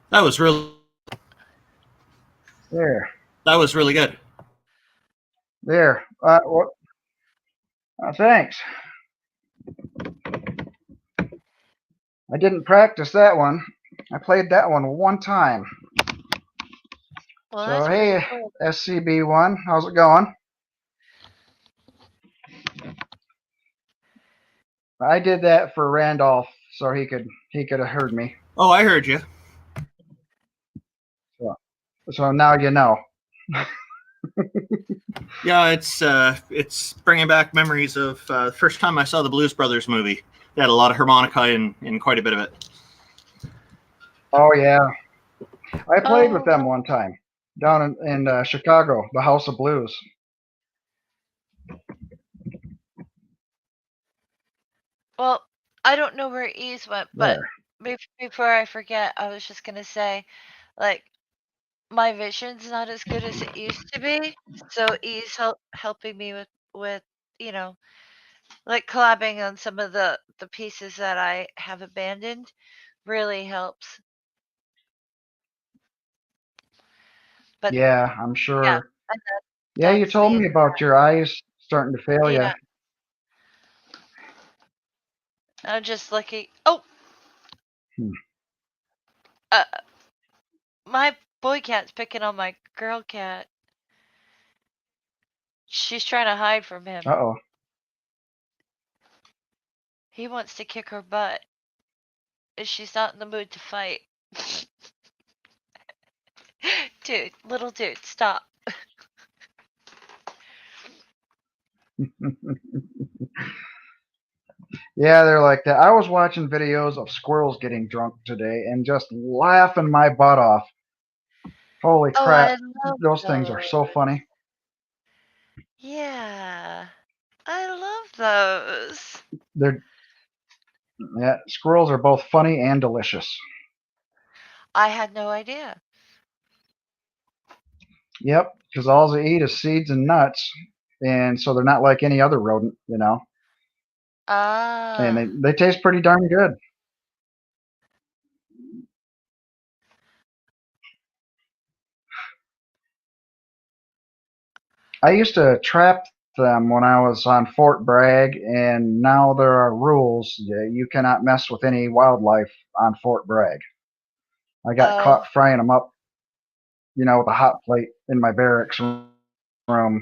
That was really There. good. There. Thanks. I didn't practice that one. I played that one time. Well, So that's hey, pretty cool. SCB1, how's it going? I did that for Randolph so he could have heard me. Oh, I heard you. So now you know. Yeah, it's bringing back memories of the first time I saw the Blues Brothers movie. They had a lot of harmonica in quite a bit of it. Oh yeah, I played with Oh, them one time down in Chicago, the House of Blues. well, I don't know where Ease went, but There. before I forget, I was just gonna say, like, my vision's not as good as it used to be. So Ease helping me with you know, like collabing on some of the pieces that I have abandoned really helps. But Yeah, I'm yeah, sure. and Yeah, you that's told the me about your eyes starting to fail you. yeah. I'm just looking. Oh, Hmm. uh, my boy cat's picking on my girl cat. She's trying to hide from him. Uh-oh. He wants to kick her butt, and she's not in the mood to fight. Dude, little dude, stop. Yeah, they're like that. I was watching videos of squirrels getting drunk today and just laughing my butt off. Holy Oh, crap. I love Those things are so those. funny. Yeah, I love those. They're Yeah, squirrels are both funny and delicious. I had no idea. Yep, because all they eat is seeds and nuts, and so they're not like any other rodent, and Ah, they taste pretty darn good. I used to trap them when I was on Fort Bragg, and now there are rules. You cannot mess with any wildlife on Fort Bragg. I got oh, caught frying them up, with a hot plate in my barracks room. So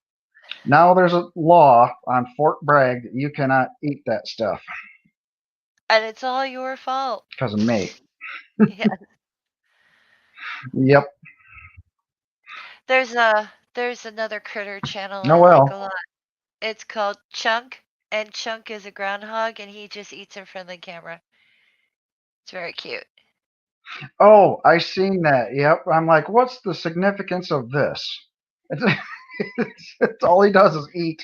now there's a law on Fort Bragg that you cannot eat that stuff and it's all your fault. because of me. Yeah, Yep. there's another critter channel Oh I like a well. lot. It's called Chunk, and Chunk is a groundhog, and he just eats in front of the camera. It's very cute. Oh, I seen that. Yep. I'm like, what's the significance of this? It's, it's all he does is eat.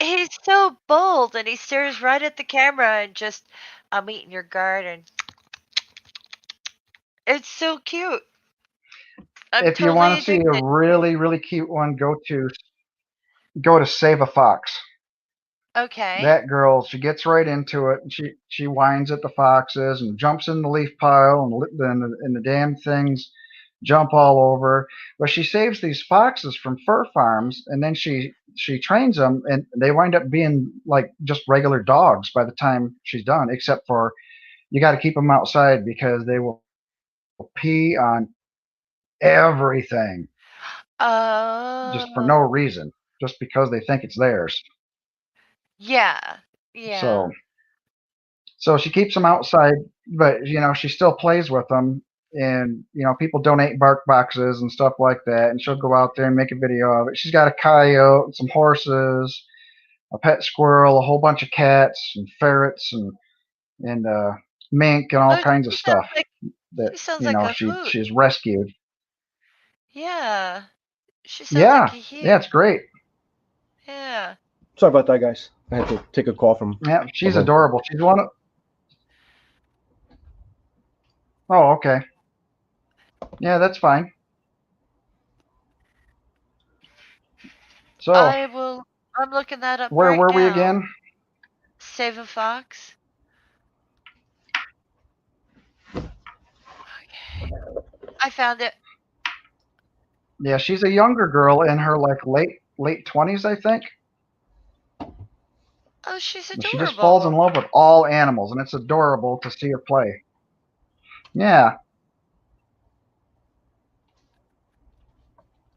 He's so bold, and he stares right at the camera and just, I'm eating your garden. It's so cute. I'm If you totally want to see a addicted. really, really cute one, go to Save a Fox. Okay. That girl, she gets right into it. And she whines at the foxes and jumps in the leaf pile, and the damn things jump all over. But she saves these foxes from fur farms, and then she trains them, and they wind up being like just regular dogs by the time she's done. Except for you got to keep them outside because they will pee on everything just for no Oh, reason, just because they think it's theirs. yeah. Yeah. So So she keeps them outside, but she still plays with them. And people donate bark boxes and stuff like that, and she'll go out there and make a video of it. She's got a coyote, some horses, a pet squirrel, a whole bunch of cats and ferrets and mink and all Oh, kinds of she sounds stuff like that she sounds like a hoot. she's rescued. Yeah. She sounds like Yeah, a yeah, hoot. it's great. Yeah. Sorry about that, guys. I had to take a call from Yeah, a she's home. adorable. She's one of. Oh, okay. Yeah, that's fine. So I'm looking that up where right were we now. again? Save a Fox. Okay. I found it. Yeah, she's a younger girl in her like late 20s, I think. Oh, she's And she just falls in adorable. love with all animals, and it's adorable to see her play. Yeah,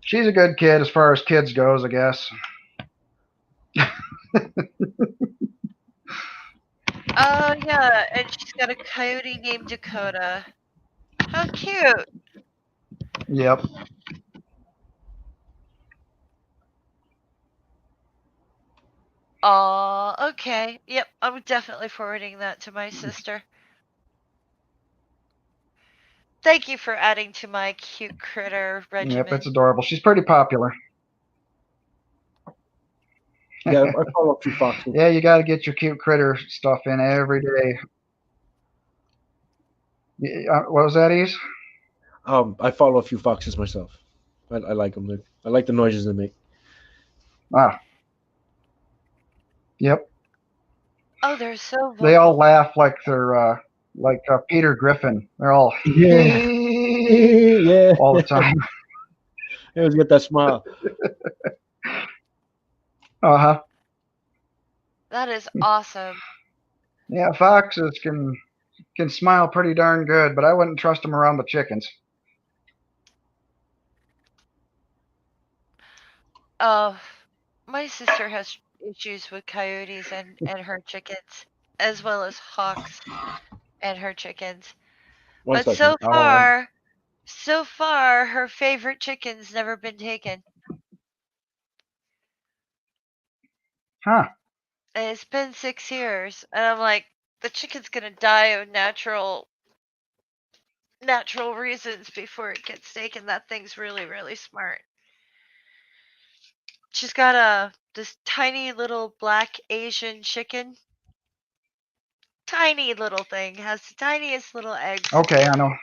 she's a good kid as far as kids goes, I guess. Oh yeah, and she's got a coyote named Dakota. How cute. Yep. Aw, okay. Yep, I'm definitely forwarding that to my sister. Thank you for adding to my cute critter Yep, regimen. it's adorable. She's pretty popular. Yeah, I follow a few foxes. Yeah, you got to get your cute critter stuff in every day. What was that, Ease? I follow a few foxes myself. I like them. I like the noises they make. Ah, yep. Oh, they're so They all vocal. laugh like they're like Peter Griffin. They're all Yeah, yeah. all the time. I always get that smile. Uh-huh. That is awesome. Yeah, foxes can smile pretty darn good, but I wouldn't trust them around the chickens. Oh, my sister has issues with coyotes and her chickens, as well as hawks and her chickens. One But second. so far, her favorite chicken's never been taken. Huh. And it's been 6 years, and I'm like, the chicken's gonna die of natural reasons before it gets taken. That thing's really, really smart. She's got this tiny little black Asian chicken. Tiny little thing, has the tiniest little eggs. Okay, I know.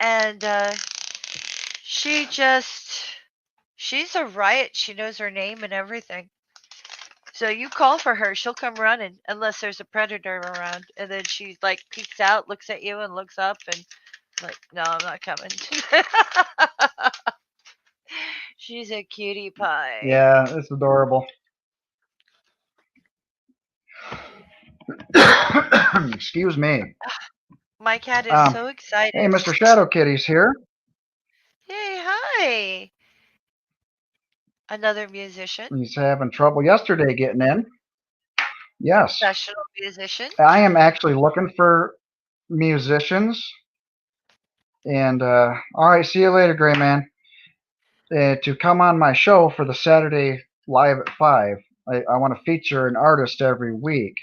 And she's a riot. She knows her name and everything. So you call for her, she'll come running unless there's a predator around. And then she like peeks out, looks at you, and looks up, and like, no, I'm not coming. She's a cutie pie. Yeah, it's adorable. Excuse me. My cat is so excited. Hey, Mr. Shadow Kitty's here. Hey, hi. Another musician. He's having trouble yesterday getting in. Yes. Professional musician. I am actually looking for musicians. And all right, see you later, Gray Man. To come on my show for the Saturday Live at 5. I want to feature an artist every week.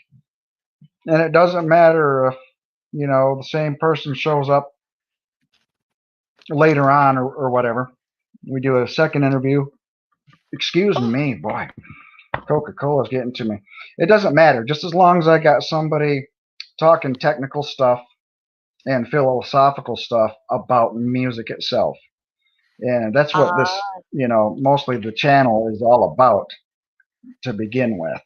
And it doesn't matter if, the same person shows up later on or whatever. We do a second interview. Excuse me, boy. Coca-Cola's getting to me. It doesn't matter. Just as long as I got somebody talking technical stuff and philosophical stuff about music itself. And that's what this, mostly the channel is all about to begin with.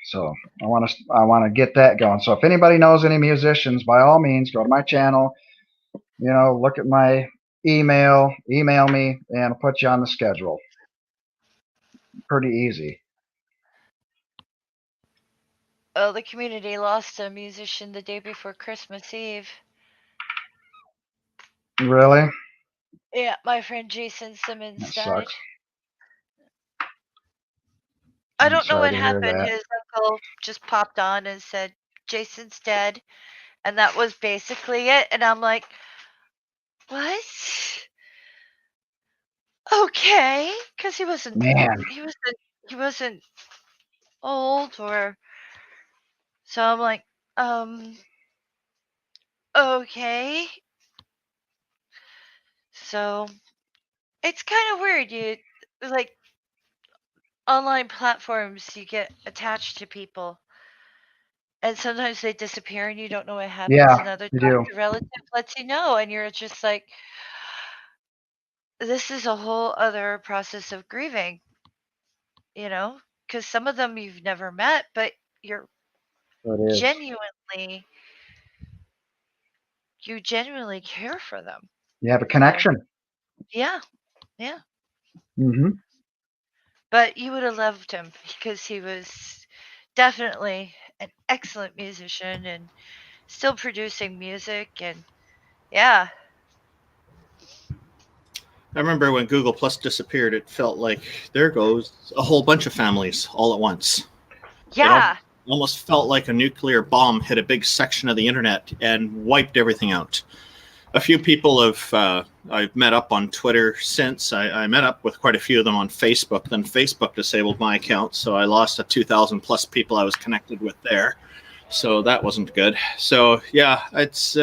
So I want to get that going. So if anybody knows any musicians, by all means, go to my channel. Look at my email me, and I'll put you on the schedule. Pretty easy. Oh, the community lost a musician the day before Christmas Eve. Really? Yeah, my friend Jason Simmons That died. sucks. I don't know sorry what to hear happened. that. His uncle just popped on and said, Jason's dead. And that was basically it. And I'm like, what? Okay. Because he wasn't Man. he wasn't old or so I'm like, okay. So it's kind of weird. You like online platforms, you get attached to people. And sometimes they disappear and you don't know what happens. Yeah, And other you times do. your relative lets you know and you're just like, this is a whole other process of grieving, because some of them you've never met, but you're That is. genuinely, you genuinely care for them. You have a connection. Yeah. Hmm. But you would have loved him because he was definitely an excellent musician and still producing music. And yeah. I remember when Google Plus disappeared, it felt like there goes a whole bunch of families all at once. Yeah. It almost felt like a nuclear bomb hit a big section of the internet and wiped everything out. A few people I've met up on Twitter since. I met up with quite a few of them on Facebook. Then Facebook disabled my account, so I lost a 2,000 plus people I was connected with there. So that wasn't good. So yeah, it's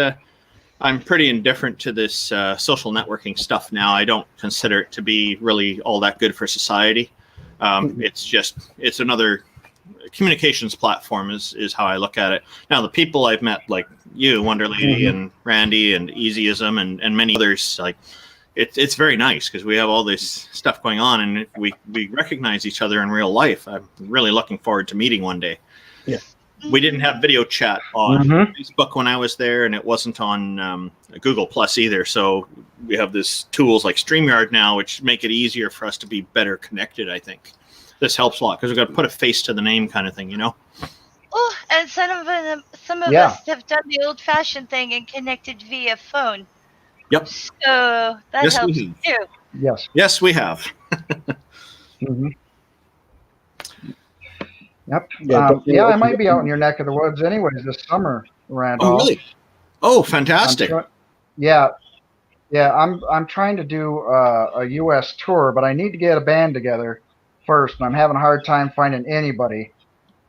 I'm pretty indifferent to this social networking stuff now. I don't consider it to be really all that good for society. It's another communications platform is how I look at it. Now, the people I've met, like you, Wonder Lady, and Randy, and Easyism, and many others, like it's very nice because we have all this stuff going on, and we recognize each other in real life. I'm really looking forward to meeting one day. Yeah. We didn't have video chat on Facebook when I was there, and it wasn't on Google Plus either. So we have this tools like StreamYard now, which make it easier for us to be better connected, I think. This helps a lot because we've got to put a face to the name kind of thing, you know? Oh, and some of Yeah. us have done the old-fashioned thing and connected via phone. Yep. So that Yes, helps we have. too. Yes. Yes, we have. Hmm. Yep. Yeah, I might be out in your neck of the woods anyways this summer, Randolph. Oh, really? Oh, fantastic. Yeah. I'm trying to do a U.S. tour, but I need to get a band together first, and I'm having a hard time finding anybody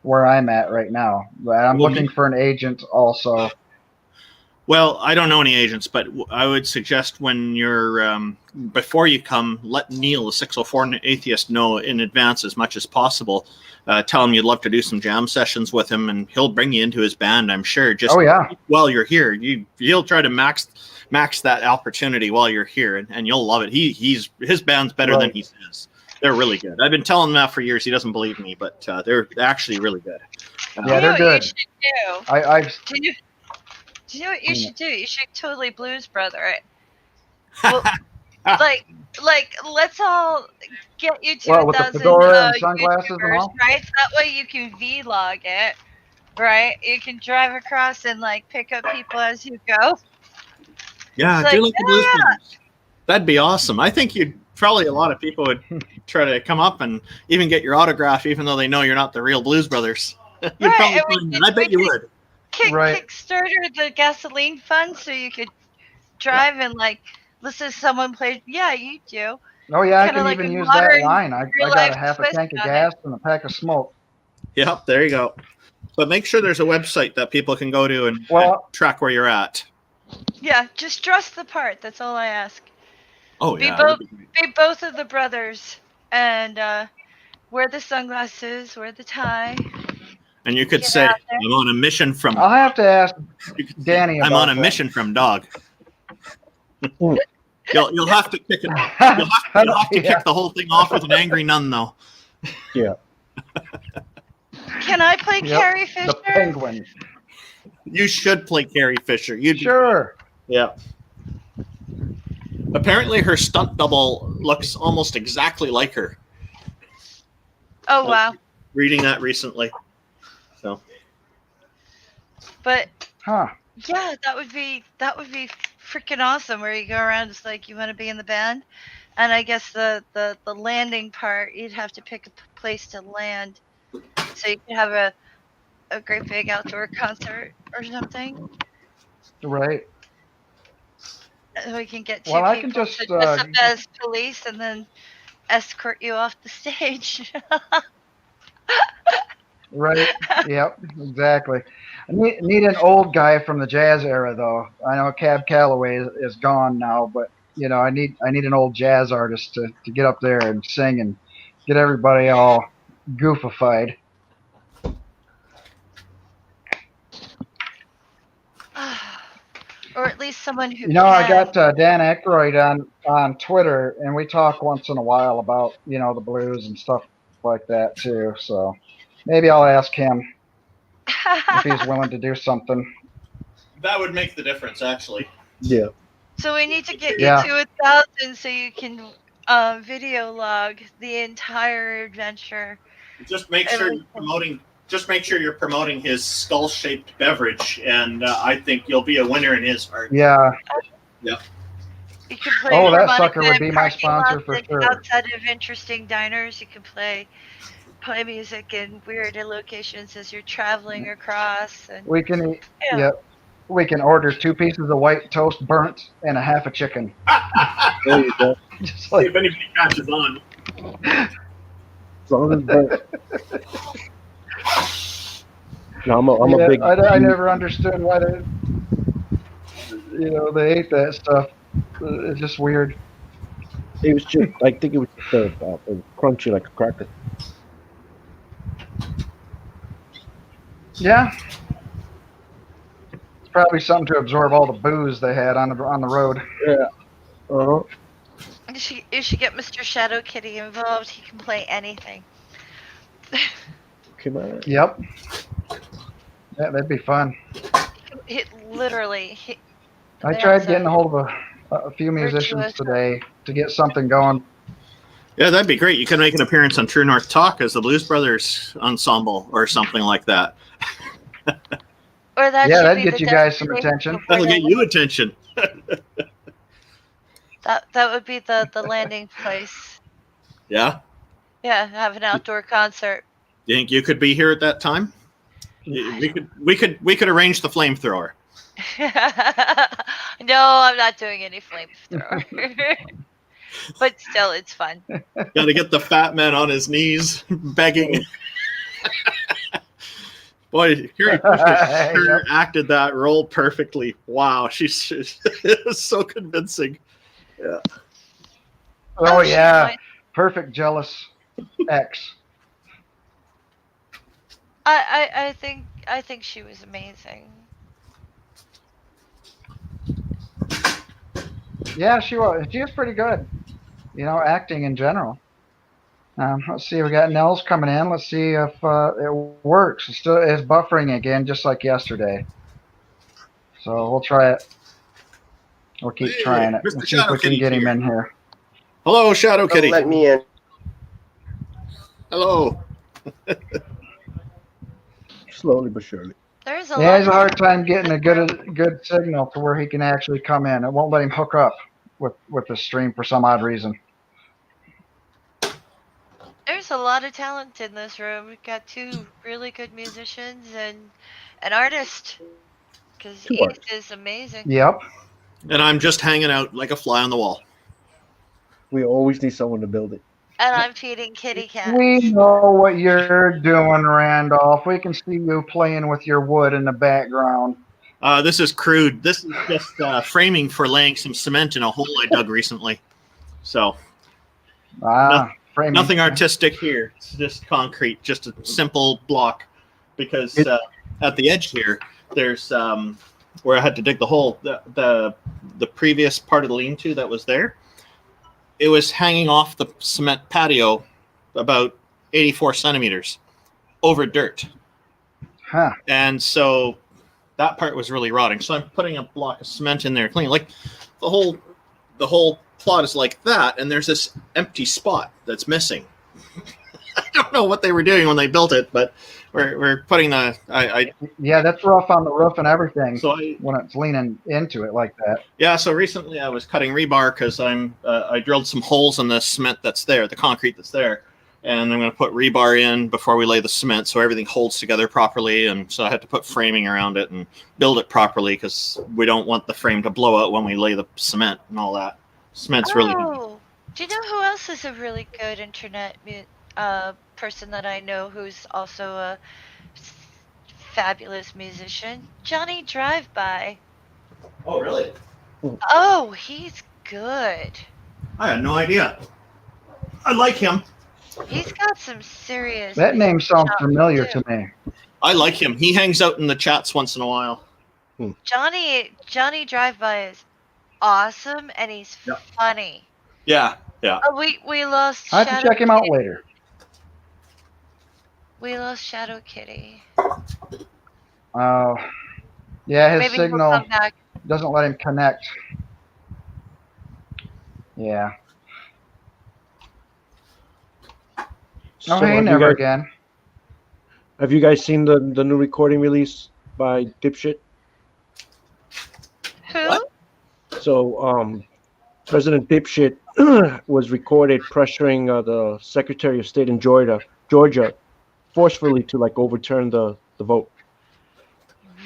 where I'm at right now. But I'm looking for an agent also. Well, I don't know any agents, but I would suggest when you're before you come, let Neil, the 604 Atheist, know in advance as much as possible. Tell him you'd love to do some jam sessions with him, and he'll bring you into his band, I'm sure. Just while you're here, he'll try to max that opportunity while you're here, and you'll love it. His band's better than he says. They're really good. I've been telling him that for years. He doesn't believe me, but they're actually really good. Yeah, they're good. Do you know what you should do? You should totally Blues Brother it. Well, like let's all get you to 1,000 with the fedora and sunglasses and all? right? So that way you can vlog it, right? You can drive across and like pick up people as you go. Yeah, it's do like, the Blues Brothers. That'd be awesome. I think a lot of people would try to come up and even get your autograph, even though they know you're not the real Blues Brothers. You'd probably find it. I bet you would. Kickstarter the gasoline fund so you could drive and like listen to someone play. Yeah, you do. Oh yeah, I can even use that line. I got a half a tank of gas and a pack of smoke. Yep, there you go. But make sure there's a website that people can go to and track where you're at. Yeah, just dress the part. That's all I ask. Oh be yeah. Be both of the brothers and wear the sunglasses, wear the tie. And you could say, I'm on a mission from... I'll have to ask Danny about I'm on a mission from Dog. You'll have to kick it. You'll have to kick the whole thing off with an angry nun, though. Yeah. Can I play Carrie Fisher? The penguin. You should play Carrie Fisher. Sure. Yeah. Apparently, her stunt double looks almost exactly like her. Oh wow! Reading that recently. So. But. Huh. Yeah, that would be freaking awesome. Where you go around, it's like you want to be in the band, and I guess the landing part, you'd have to pick a place to land, so you could have a great big outdoor concert or something. Right. And we can get two I can people just to dress up as police and then escort you off the stage. Right. Yep. Exactly. I need an old guy from the jazz era, though. I know Cab Calloway is gone now, but I need an old jazz artist to get up there and sing and get everybody all goofified. Or at least someone who You know, I can. got Dan Aykroyd on Twitter, and we talk once in a while about the blues and stuff like that too. So maybe I'll ask him if he's willing to do something. That would make the difference, actually. Yeah. So we need to get you Yeah. to 1,000 so you can video log the entire adventure. Just make sure you're promoting. Just make sure you're promoting his skull-shaped beverage, and I think you'll be a winner in his heart. Yeah. Yep. You can play Oh, that harmonica sucker would in be my parking sponsor lots for and sure. outside of interesting diners. You can play music in weird locations as you're traveling across. And We can eat. yeah. Yep. We can order 2 pieces of white toast burnt and a half a chicken. There you go. Just See like if anybody catches on. As long as burnt. No, I'm yeah, a big. I never understood why they ate that stuff. It's just weird. It was just. I think it was just crunchy like a cracker. Yeah. It's probably something to absorb all the booze they had on the road. Yeah. Uh huh. You should get Mr. Shadow Kitty involved. He can play anything. Come on. Yep. Yeah, that'd be fun. I tried getting a hold of a few musicians today to get something going. Yeah, that'd be great. You could make an appearance on True North Talk as the Blues Brothers ensemble or something like that. Or that'd get you guys some attention. That'll get you attention. That would be the landing place. Yeah. Yeah, have an outdoor concert. You think you could be here at that time? We could arrange the flamethrower. No, I'm not doing any flamethrower. But still, it's fun. Got to get the fat man on his knees begging. Boy, Carrie Fisher sure acted that role perfectly. Wow, it was so convincing. Yeah. Oh yeah, perfect jealous ex. I think she was amazing. Yeah, she was. She was pretty good. Acting in general. Let's see. We got Nels coming in. Let's see if it works. It's buffering again, just like yesterday. So we'll try it. We'll keep trying it. Mr. Let's see if we can get him in here. Hello, Shadow Kitty. Let me in. Hello. Slowly but surely. He has a hard time getting a good signal to where he can actually come in. It won't let him hook up with the stream for some odd reason. There's a lot of talent in this room. We've got 2 really good musicians and an artist. Because Ace is amazing. Yep. And I'm just hanging out like a fly on the wall. We always need someone to build it. And I'm feeding kitty cats. We know what you're doing, Randolph. We can see you playing with your wood in the background. This is crude. This is just framing for laying some cement in a hole I dug recently. So nothing artistic here. It's just concrete, just a simple block. Because at the edge here, there's where I had to dig the hole. The previous part of the lean-to that was there, it was hanging off the cement patio about 84 centimeters over dirt. Huh. And so that part was really rotting. So I'm putting a block of cement in there, clean. Like the whole plot is like that, and there's this empty spot that's missing. I don't know what they were doing when they built it, but we're putting yeah, that's rough on the roof and everything. So when it's leaning into it like that. Yeah. So recently I was cutting rebar because I drilled some holes in the cement that's there, the concrete that's there, and I'm going to put rebar in before we lay the cement so everything holds together properly. And so I had to put framing around it and build it properly because we don't want the frame to blow out when we lay the cement and all that. Cement's really good. Do you know who else is a really good internet person that I know who's also a fabulous musician? Johnny Drive-By. Oh, really? Oh, he's good. I had no idea. I like him. He's got some serious... That name sounds familiar to me. I like him. He hangs out in the chats once in a while. Johnny Drive-By is awesome, and he's Yep. funny. Yeah. Oh, we lost I have to Shadow check him out Kitty. later. We lost Shadow Kitty. Yeah, his Maybe he'll signal come back. doesn't let him connect. Yeah. So Oh, hey, have you never guys again. have you guys seen the new recording release by Dipshit? Who? What? So President Dipshit was recorded pressuring the Secretary of State in Georgia, forcefully to like overturn the vote.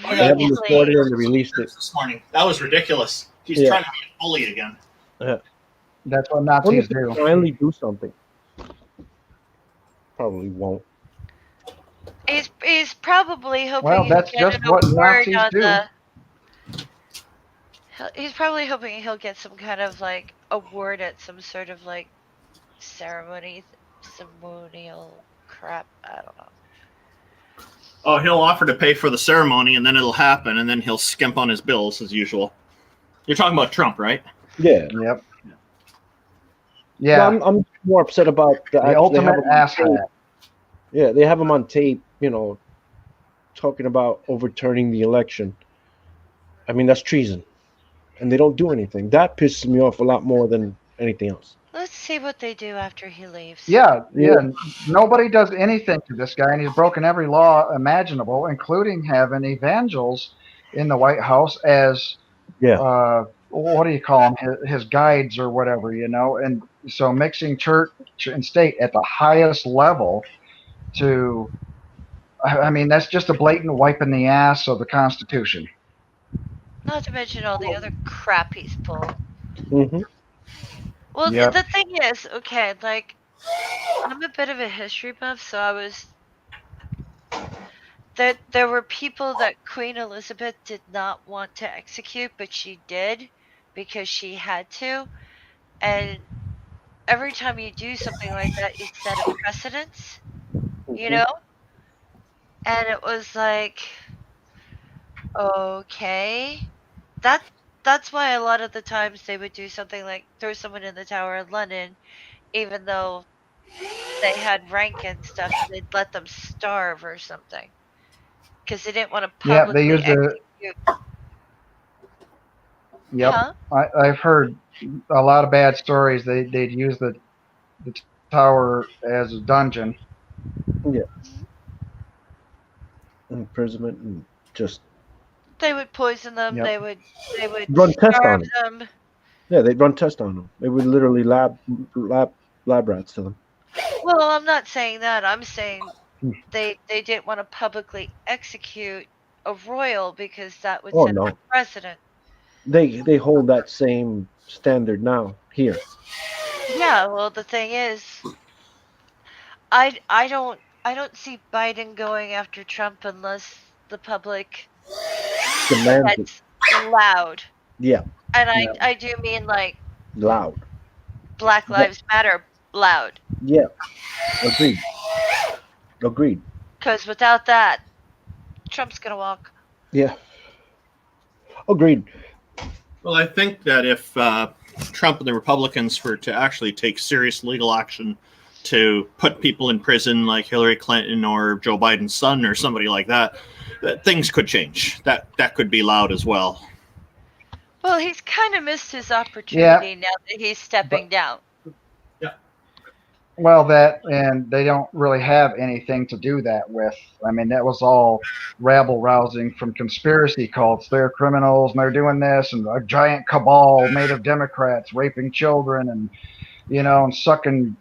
Oh, They yeah, haven't recorded Really? it and they released it. this morning. That was ridiculous. He's Yeah. trying to be a bully again. Yeah. That's what I wonder Nazis if they do. finally do something. Probably won't. He's probably hoping Well, he'll that's get just an what award Nazis on do. He's probably hoping he'll get some kind of like award at some sort of like ceremonial crap. I don't know. Oh, he'll offer to pay for the ceremony, and then it'll happen, and then he'll skimp on his bills as usual. You're talking about Trump, right? Yeah. Yep. No, Yeah, I'm more upset about the they have ultimate him on tape. asshat. Yeah, they have him on tape, talking about overturning the election. I mean, that's treason. And they don't do anything. That pisses me off a lot more than anything else. Let's see what they do after he leaves. Yeah. Yeah. Nobody does anything to this guy, and he's broken every law imaginable, including having evangels in the White House as Yeah. what do you call them? His guides or whatever, And so mixing church and state at the highest level to, I mean, that's just a blatant wipe in the ass of the Constitution. Not to mention all the other crap he's pulled. hmm Well, Yep. the thing is, okay, like, I'm a bit of a history buff, so I was. There were people that Queen Elizabeth did not want to execute, but she did because she had to. And every time you do something like that, you set a precedence, you know? And it was like, okay. That's why a lot of the times they would do something like throw someone in the Tower of London, even though they had rank and stuff, and they'd let them starve or something. Because they didn't want to Yeah, they publicly use the. execute. Yep, Huh? I've heard a lot of bad stories. They'd use the tower as a dungeon. Yeah. Imprisonment and just They would poison them. Yep. They would run tests starve on them. them. Yeah, they'd run tests on them. They would literally lab rats to them. Well, I'm not saying that. I'm saying Hmm. they didn't want to publicly execute a royal because that would Oh, set no. a precedent. They hold that same standard now here. Yeah, well, the thing is, I don't see Biden going after Trump unless the public Demands it. gets loud. Yeah, And Yeah. I do mean like loud. Black Lives Matter loud. Yeah, agreed. Agreed. Because without that, Trump's gonna walk. Yeah, agreed. Well, I think that if Trump and the Republicans were to actually take serious legal action to put people in prison like Hillary Clinton or Joe Biden's son or somebody like that, things could change. That could be loud as well. Well, he's kind of missed his opportunity now that he's stepping down. Well, that, and they don't really have anything to do that with. I mean, that was all rabble rousing from conspiracy cults. They're criminals and they're doing this, and a giant cabal made of Democrats raping children and, and sucking,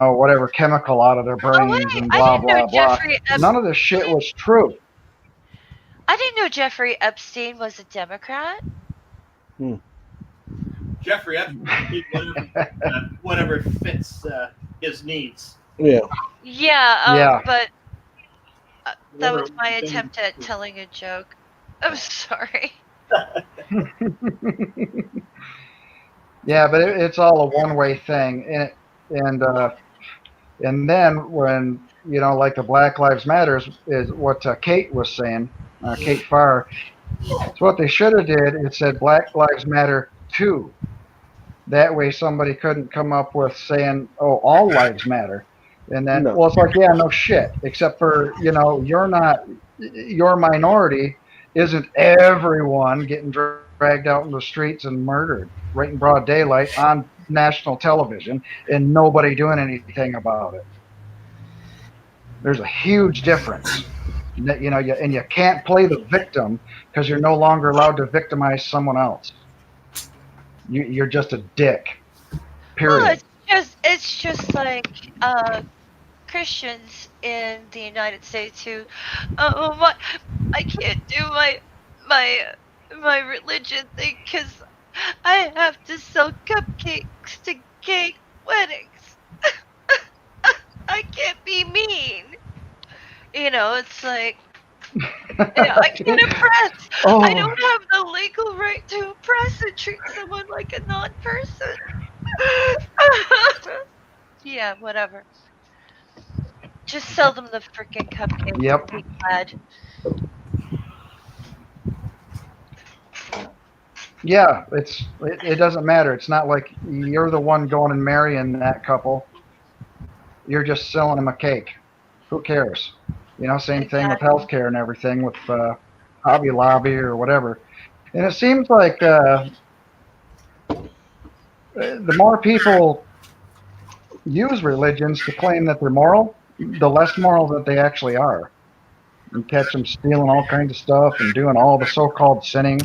whatever chemical out of their brains and I blah, didn't know blah, blah. Jeffrey None of this shit was true. I didn't know Jeffrey Epstein was a Democrat. Jeffrey Epstein, whatever fits his needs. Yeah. Yeah, Yeah. but that Whatever was my thing- attempt at telling a joke. I'm sorry. Yeah, but it's all a one-way thing, and then when like the Black Lives Matters is what Kate was saying, Kate Farr, So what they should have did, it said Black Lives Matter 2. That way somebody couldn't come up with saying, oh, all lives matter. And then, No. well, it's like, yeah, no shit. Except for, you're not, your minority isn't everyone getting dragged out in the streets and murdered right in broad daylight on national television and nobody doing anything about it. There's a huge difference. And you can't play the victim because you're no longer allowed to victimize someone else. You're just a dick. Well, Period. it's just like Christians in the United States who, oh my, I can't do my my religion thing because I have to sell cupcakes to gay weddings. I can't be mean. It's like, I can't oppress. I Oh, don't have the legal right to oppress and treat someone like a non-person. Yeah, whatever. Just sell them the freaking cupcakes yep. and be glad. Yeah, it doesn't matter. It's not like you're the one going and marrying that couple. You're just selling them a cake. Who cares? Same thing with Exactly. healthcare and everything with Hobby Lobby or whatever. And it seems like the more people use religions to claim that they're moral, the less moral that they actually are. You catch them stealing all kinds of stuff and doing all the so-called sinning.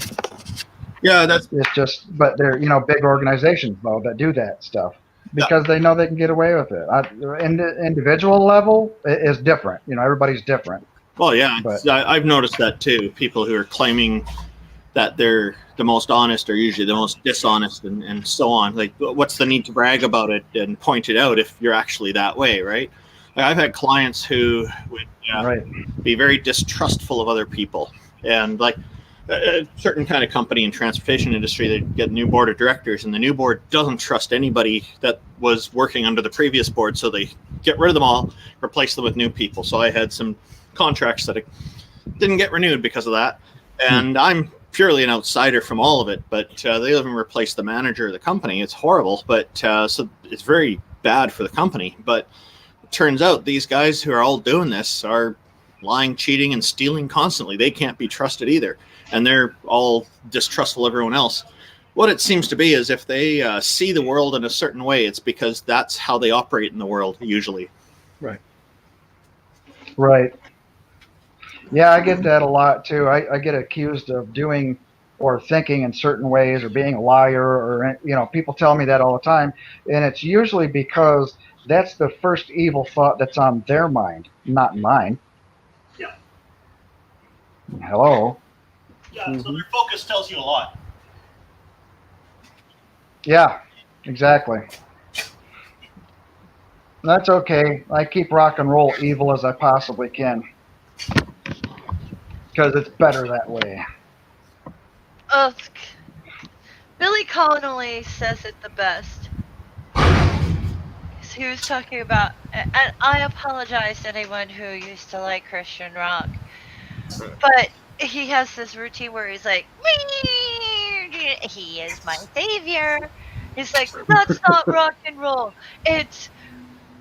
Yeah, that's It's just, but they're big organizations though that do that stuff yeah. because they know they can get away with it. In the individual level is different. Everybody's different. Well, yeah, But I've noticed that too. People who are claiming that they're the most honest are usually the most dishonest, and so on. Like, what's the need to brag about it and point it out if you're actually that way, right? Like, I've had clients who would right, be very distrustful of other people, and like a certain kind of company in transportation industry, they get a new board of directors, and the new board doesn't trust anybody that was working under the previous board, so they get rid of them all, replace them with new people. So I had some contracts that didn't get renewed because of that, and I'm purely an outsider from all of it, but they even replaced the manager of the company. It's horrible, but so it's very bad for the company. But it turns out these guys who are all doing this are lying, cheating, and stealing constantly. They can't be trusted either, and they're all distrustful of everyone else. What it seems to be is if they see the world in a certain way, it's because that's how they operate in the world usually. Right. right. Yeah, I get that a lot too. I get accused of doing or thinking in certain ways or being a liar or people tell me that all the time, and it's usually because that's the first evil thought that's on their mind, not mine. Yeah. Hello. Yeah. So Hmm. their focus tells you a lot. Yeah, exactly. That's okay. I keep rock and roll evil as I possibly can because it's better that way. Oh, Billy Connolly says it the best. He was talking about, and I apologize to anyone who used to like Christian rock, but he has this routine where he's like, he is my savior. He's like, that's not rock and roll. It's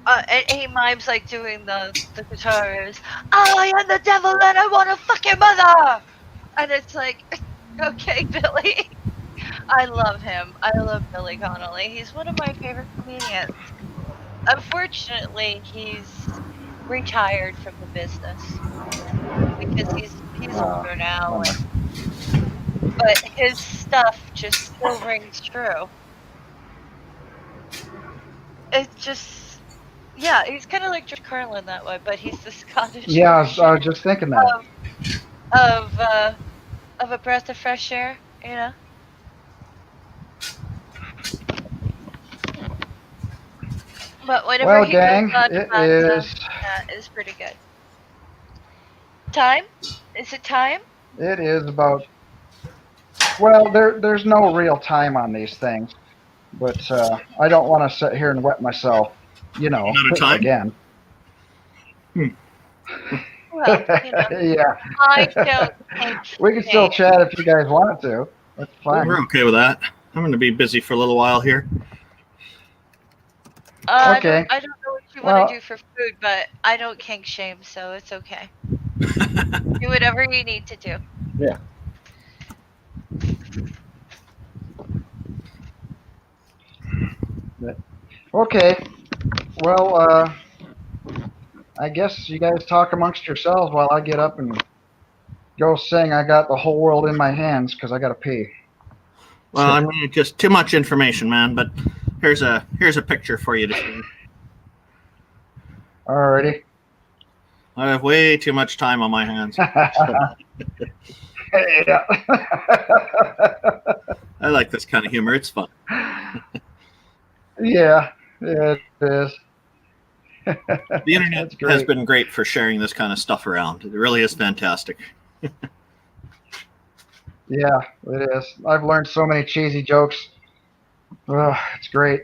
and he mimes like doing the guitars. I am the devil and I want to fuck your mother. And it's like, okay, Billy. I love him. I love Billy Connolly. He's one of my favorite comedians. Unfortunately, he's retired from the business because he's Uh, older now, bummer. but his stuff just still rings true. It's just, yeah, he's kind of like George Carlin that way, but he's the Scottish Yeah, version I was just thinking that. of of uh, of a breath of fresh air. But whenever Well, he goes gang, on it about is. that is pretty good. Time? Is it time? It is about. Well, there's no real time on these things, but I don't want to sit here and wet myself. Not a time. Again. Well, Yeah, I don't take we can still shame. chat if you guys want to. That's fine. We're okay with that. I'm going to be busy for a little while here. Okay. I don't know what you Well- want to do for food, but I don't kink shame, so it's okay. Do whatever you need to do. Yeah. Okay. Well, I guess you guys talk amongst yourselves while I get up and go sing. I got the whole world in my hands because I got to pee. Well, I mean, just too much information, man. But here's a picture for you to see. Alrighty. I have way too much time on my hands. Yeah. I like this kind of humor. It's fun. Yeah, it is. The internet That's great. has been great for sharing this kind of stuff around. It really is fantastic. Yeah, it is. I've learned so many cheesy jokes. Ugh, it's great.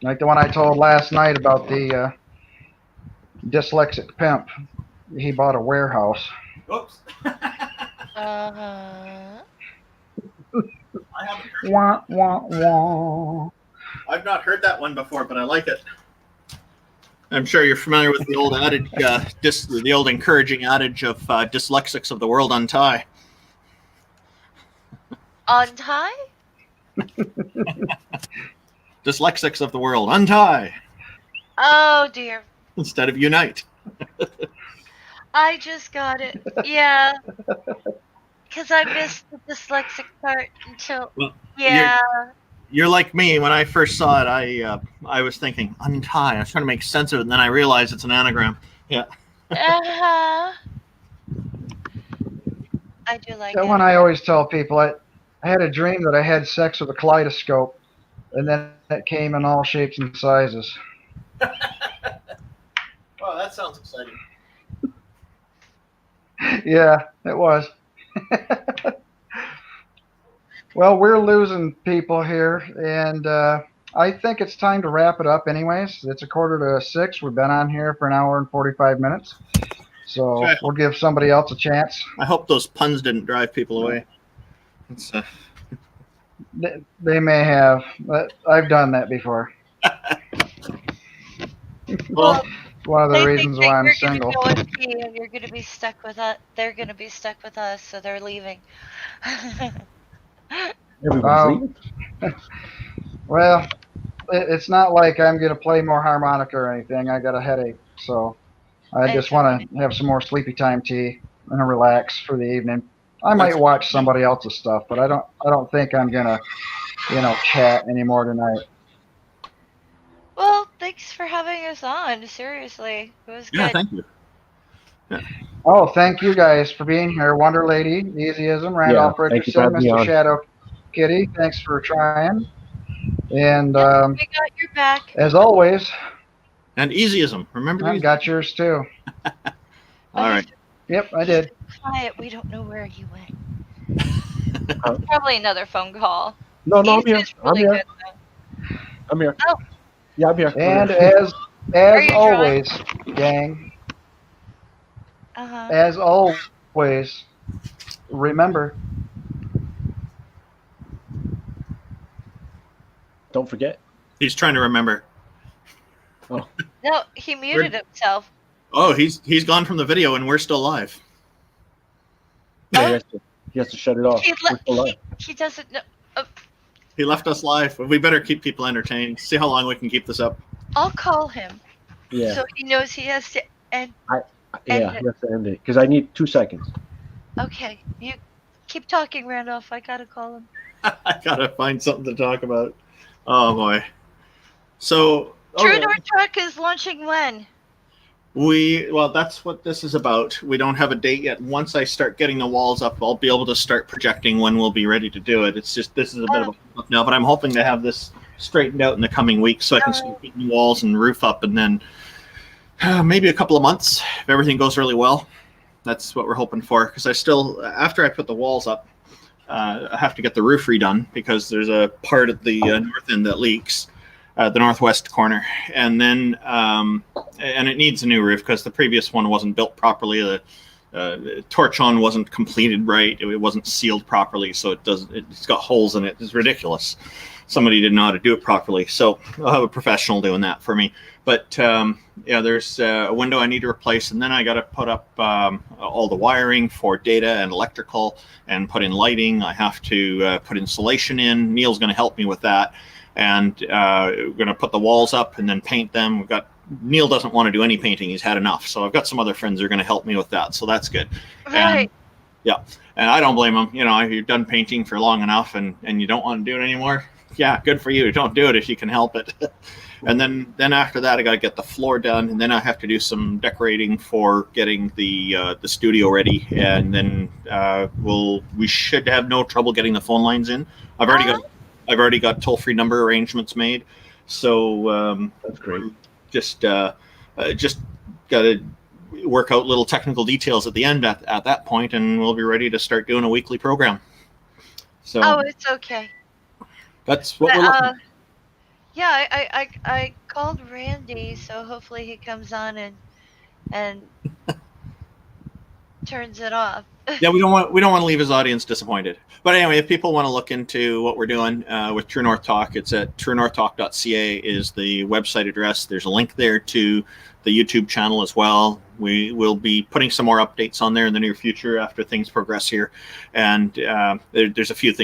Like the one I told last night about the dyslexic pimp. He bought a warehouse. Oops. Uh-huh. I haven't heard. Wah, wah, wah. I've not heard that one before, but I like it. I'm sure you're familiar with the old adage, the old encouraging adage of dyslexics of the world untie. Untie? Dyslexics of the world untie Oh dear. instead of unite. I just got it. Yeah. Because I missed the dyslexic part until. Well, Yeah. You're like me. When I first saw it, I was thinking untie. I was trying to make sense of it, and then I realized it's an anagram. Yeah. Uh-huh. I do like That it. one I always tell people. I had a dream that I had sex with a kaleidoscope, and then it came in all shapes and sizes. Well, that sounds exciting. Yeah, it was. Well, we're losing people here, and I think it's time to wrap it up anyways. It's 5:45. We've been on here for an hour and 45 minutes. So Okay. we'll give somebody else a chance. I hope those puns didn't drive people away. It's, They may have, but I've done that before. well, One of the They reasons think why I'm that you're single. gonna go and pee and you're gonna be stuck with us. They're gonna be stuck with us, so they're leaving. Everybody's leaving. Well, it's not like I'm going to play more harmonica or anything. I got a headache, so I just want to have some more sleepy time tea and relax for the evening. I might watch somebody else's stuff, but I don't think I'm gonna, chat anymore tonight. Well, thanks for having us on. Seriously, it was yeah, good. thank you. Oh, thank you guys for being here. Wonder Lady, Easyism, Randolph thank you for Richardson, having me Mr. on. Shadow Kitty, thanks for trying. And We got your back. as always, And easyism. Remember I've easy? got yours too. All right. Yep, I did. Quiet. We don't know where he went. Probably another phone call. No, I'm He's here. just really I'm here. good, I'm here. Oh. Yeah, I'm here. And I'm here. as you always, gang, though. Uh-huh. as always, remember, Don't forget. He's trying to remember. No, he muted himself. Oh, he's gone from the video, and we're still live. Yeah, he has to shut it off. We're still live. He doesn't know. He left us live. We better keep people entertained. See how long we can keep this up. I'll call him. Yeah, So he knows he has to end. yeah, he has to end it because I need 2 seconds. Okay, you keep talking, Randolph. I gotta call him. I gotta find something to talk about. Oh boy. So True North Truck is launching when? well, that's what this is about. We don't have a date yet. Once I start getting the walls up, I'll be able to start projecting when we'll be ready to do it. It's just this is a bit of a flip now, but I'm hoping to have this straightened out in the coming weeks so I can start getting walls and roof up, and then maybe a couple of months if everything goes really well. That's what we're hoping for. Because I still, after I put the walls up, I have to get the roof redone because there's a part of the north end that leaks. the northwest corner, and then and it needs a new roof because the previous one wasn't built properly. The torch-on wasn't completed right. It wasn't sealed properly, so it's got holes in it. It's ridiculous. Somebody didn't know how to do it properly, so I'll have a professional doing that for me. But yeah, there's a window I need to replace, and then I got to put up all the wiring for data and electrical, and put in lighting. I have to put insulation in. Neil's going to help me with that, and we're going to put the walls up and then paint them. Neil doesn't want to do any painting. He's had enough. So I've got some other friends who are going to help me with that. So that's good. Right. And I don't blame them. You know, if you've done painting for long enough and you don't want to do it anymore, yeah, good for you. Don't do it if you can help it. And then after that, I got to get the floor done, and then I have to do some decorating for getting the studio ready, and then we should have no trouble getting the phone lines in. I've already got toll-free number arrangements made, so That's great. just got to work out little technical details at the end at that point, and we'll be ready to start doing a weekly program. So it's okay. that's what we're looking at. Yeah, I called Randy, so hopefully he comes on and turns it off. Yeah, we don't want to leave his audience disappointed. But anyway, if people want to look into what we're doing with True North Talk, it's at truenorthtalk.ca is the website address. There's a link there to the YouTube channel as well. We will be putting some more updates on there in the near future after things progress here, and there's a few things